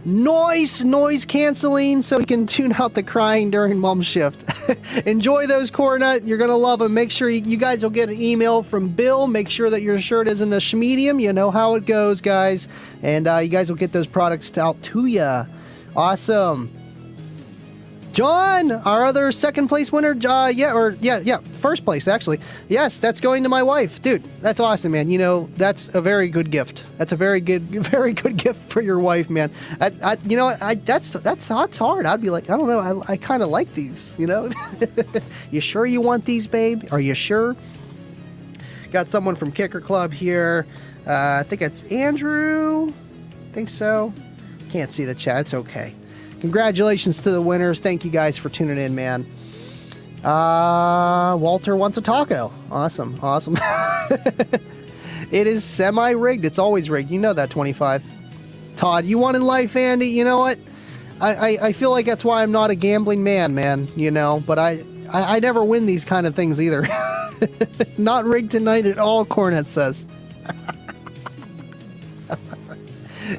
Noise canceling so he can tune out the crying during mom shift. Enjoy those, Cornut. You're going to love them. Make sure you guys will get an email from Bill. Make sure that your shirt is in a schmedium. You know how it goes, guys. And you guys will get those products out to you. Awesome. John, our other second place winner, first place, actually. Yes, that's going to my wife. Dude, that's awesome, man. You know, that's a very good gift. That's a very good gift for your wife, man. That's hard. I'd be like, I don't know, I kind of like these, you know? You sure you want these, babe? Are you sure? Got someone from Kicker Club here. I think it's Andrew. I think so. Can't see the chat. It's okay. Congratulations to the winners. Thank you guys for tuning in, man. Walter wants a taco. Awesome. It is semi-rigged. It's always rigged. You know that, 25. Todd, you won in life, Andy. You know what? I feel like that's why I'm not a gambling man, you know, but I never win these kind of things either. Not rigged tonight at all, Cornet says.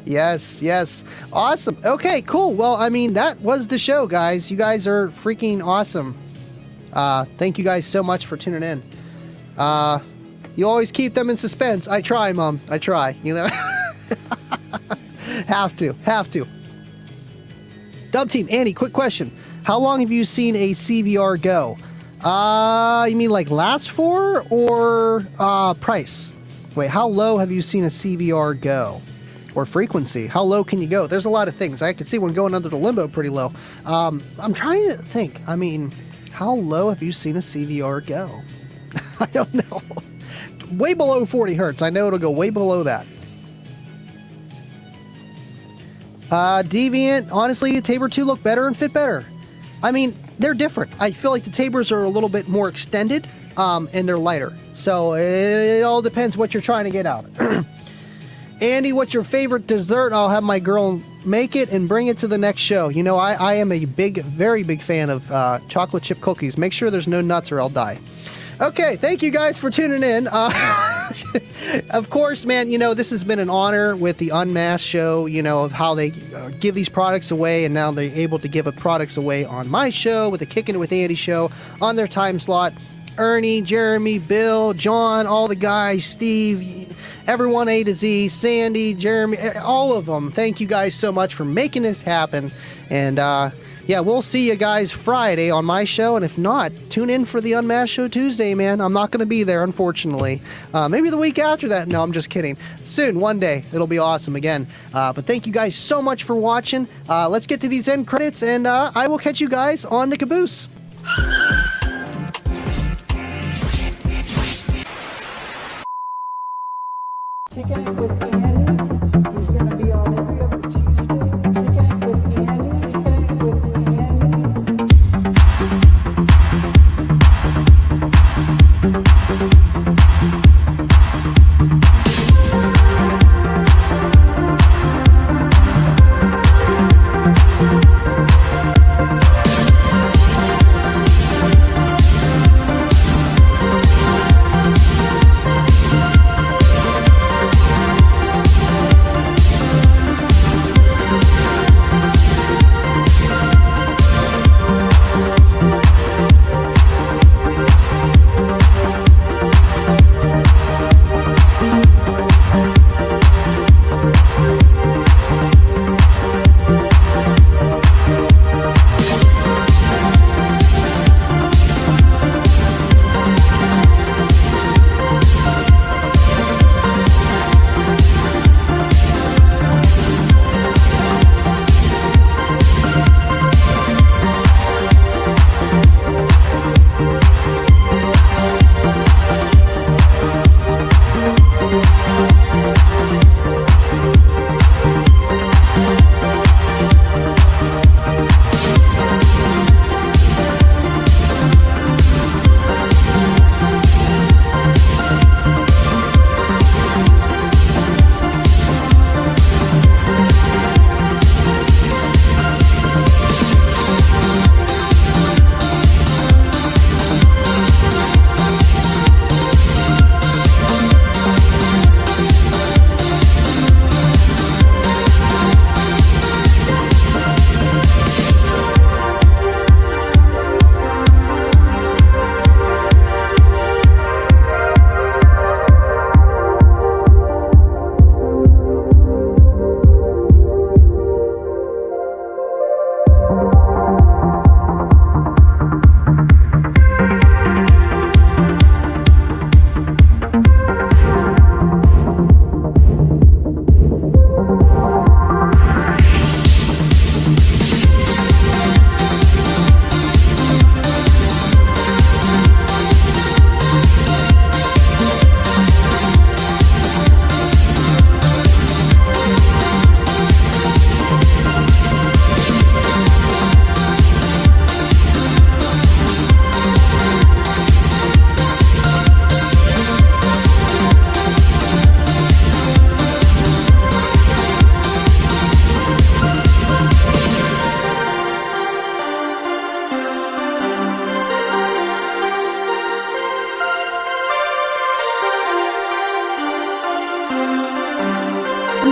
Yes. Awesome. Okay, cool. Well, I mean, that was the show, guys. You guys are freaking awesome. Thank you guys so much for tuning in. You always keep them in suspense. I try, Mom. I try, you know. Have to. Dub Team, Andy, quick question. How long have you seen a CVR go? You mean like last for or price? Wait, how low have you seen a CVR go? Or frequency? How low can you go? There's a lot of things. I can see one going under the limbo pretty low. I'm trying to think. I mean, how low have you seen a CVR go? I don't know. Way below 40 hertz. I know it'll go way below that. Deviant, honestly, Tabor 2 look better and fit better. I mean, they're different. I feel like the Tabors are a little bit more extended, and they're lighter. So it all depends what you're trying to get out. Andy, what's your favorite dessert? I'll have my girl make it and bring it to the next show. You know, I am a very big fan of chocolate chip cookies. Make sure there's no nuts or I'll die. Okay, thank you guys for tuning in. Of course, man, you know, this has been an honor with the Unmasked show, you know, of how they give these products away, and now they're able to give products away on my show with the Kickin' with Andy show on their time slot. Ernie, Jeremy, Bill, John, all the guys, Steve, everyone A to Z, Sandy, Jeremy, all of them. Thank you guys so much for making this happen. And yeah, we'll see you guys Friday on my show. And if not, tune in for the Unmasked show Tuesday, man. I'm not going to be there, unfortunately. Maybe the week after that. No, I'm just kidding. Soon, one day, it'll be awesome again. But thank you guys so much for watching. Let's get to these end credits, and I will catch you guys on the caboose. Kickin' It with Andy is going to be on every other Tuesday. Kickin' It with Andy.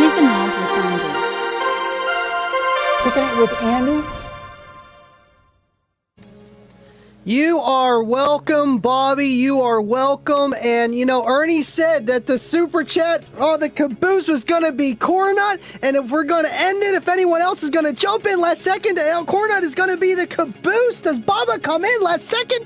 Kickin' It with Kickin' It with Andy. You are welcome, Bobby. You are welcome. And, you know, Ernie said that the super chat, the caboose was going to be Coronut. And if we're going to end it, if anyone else is going to jump in last second, Coronut is going to be the caboose. Does Baba come in last second?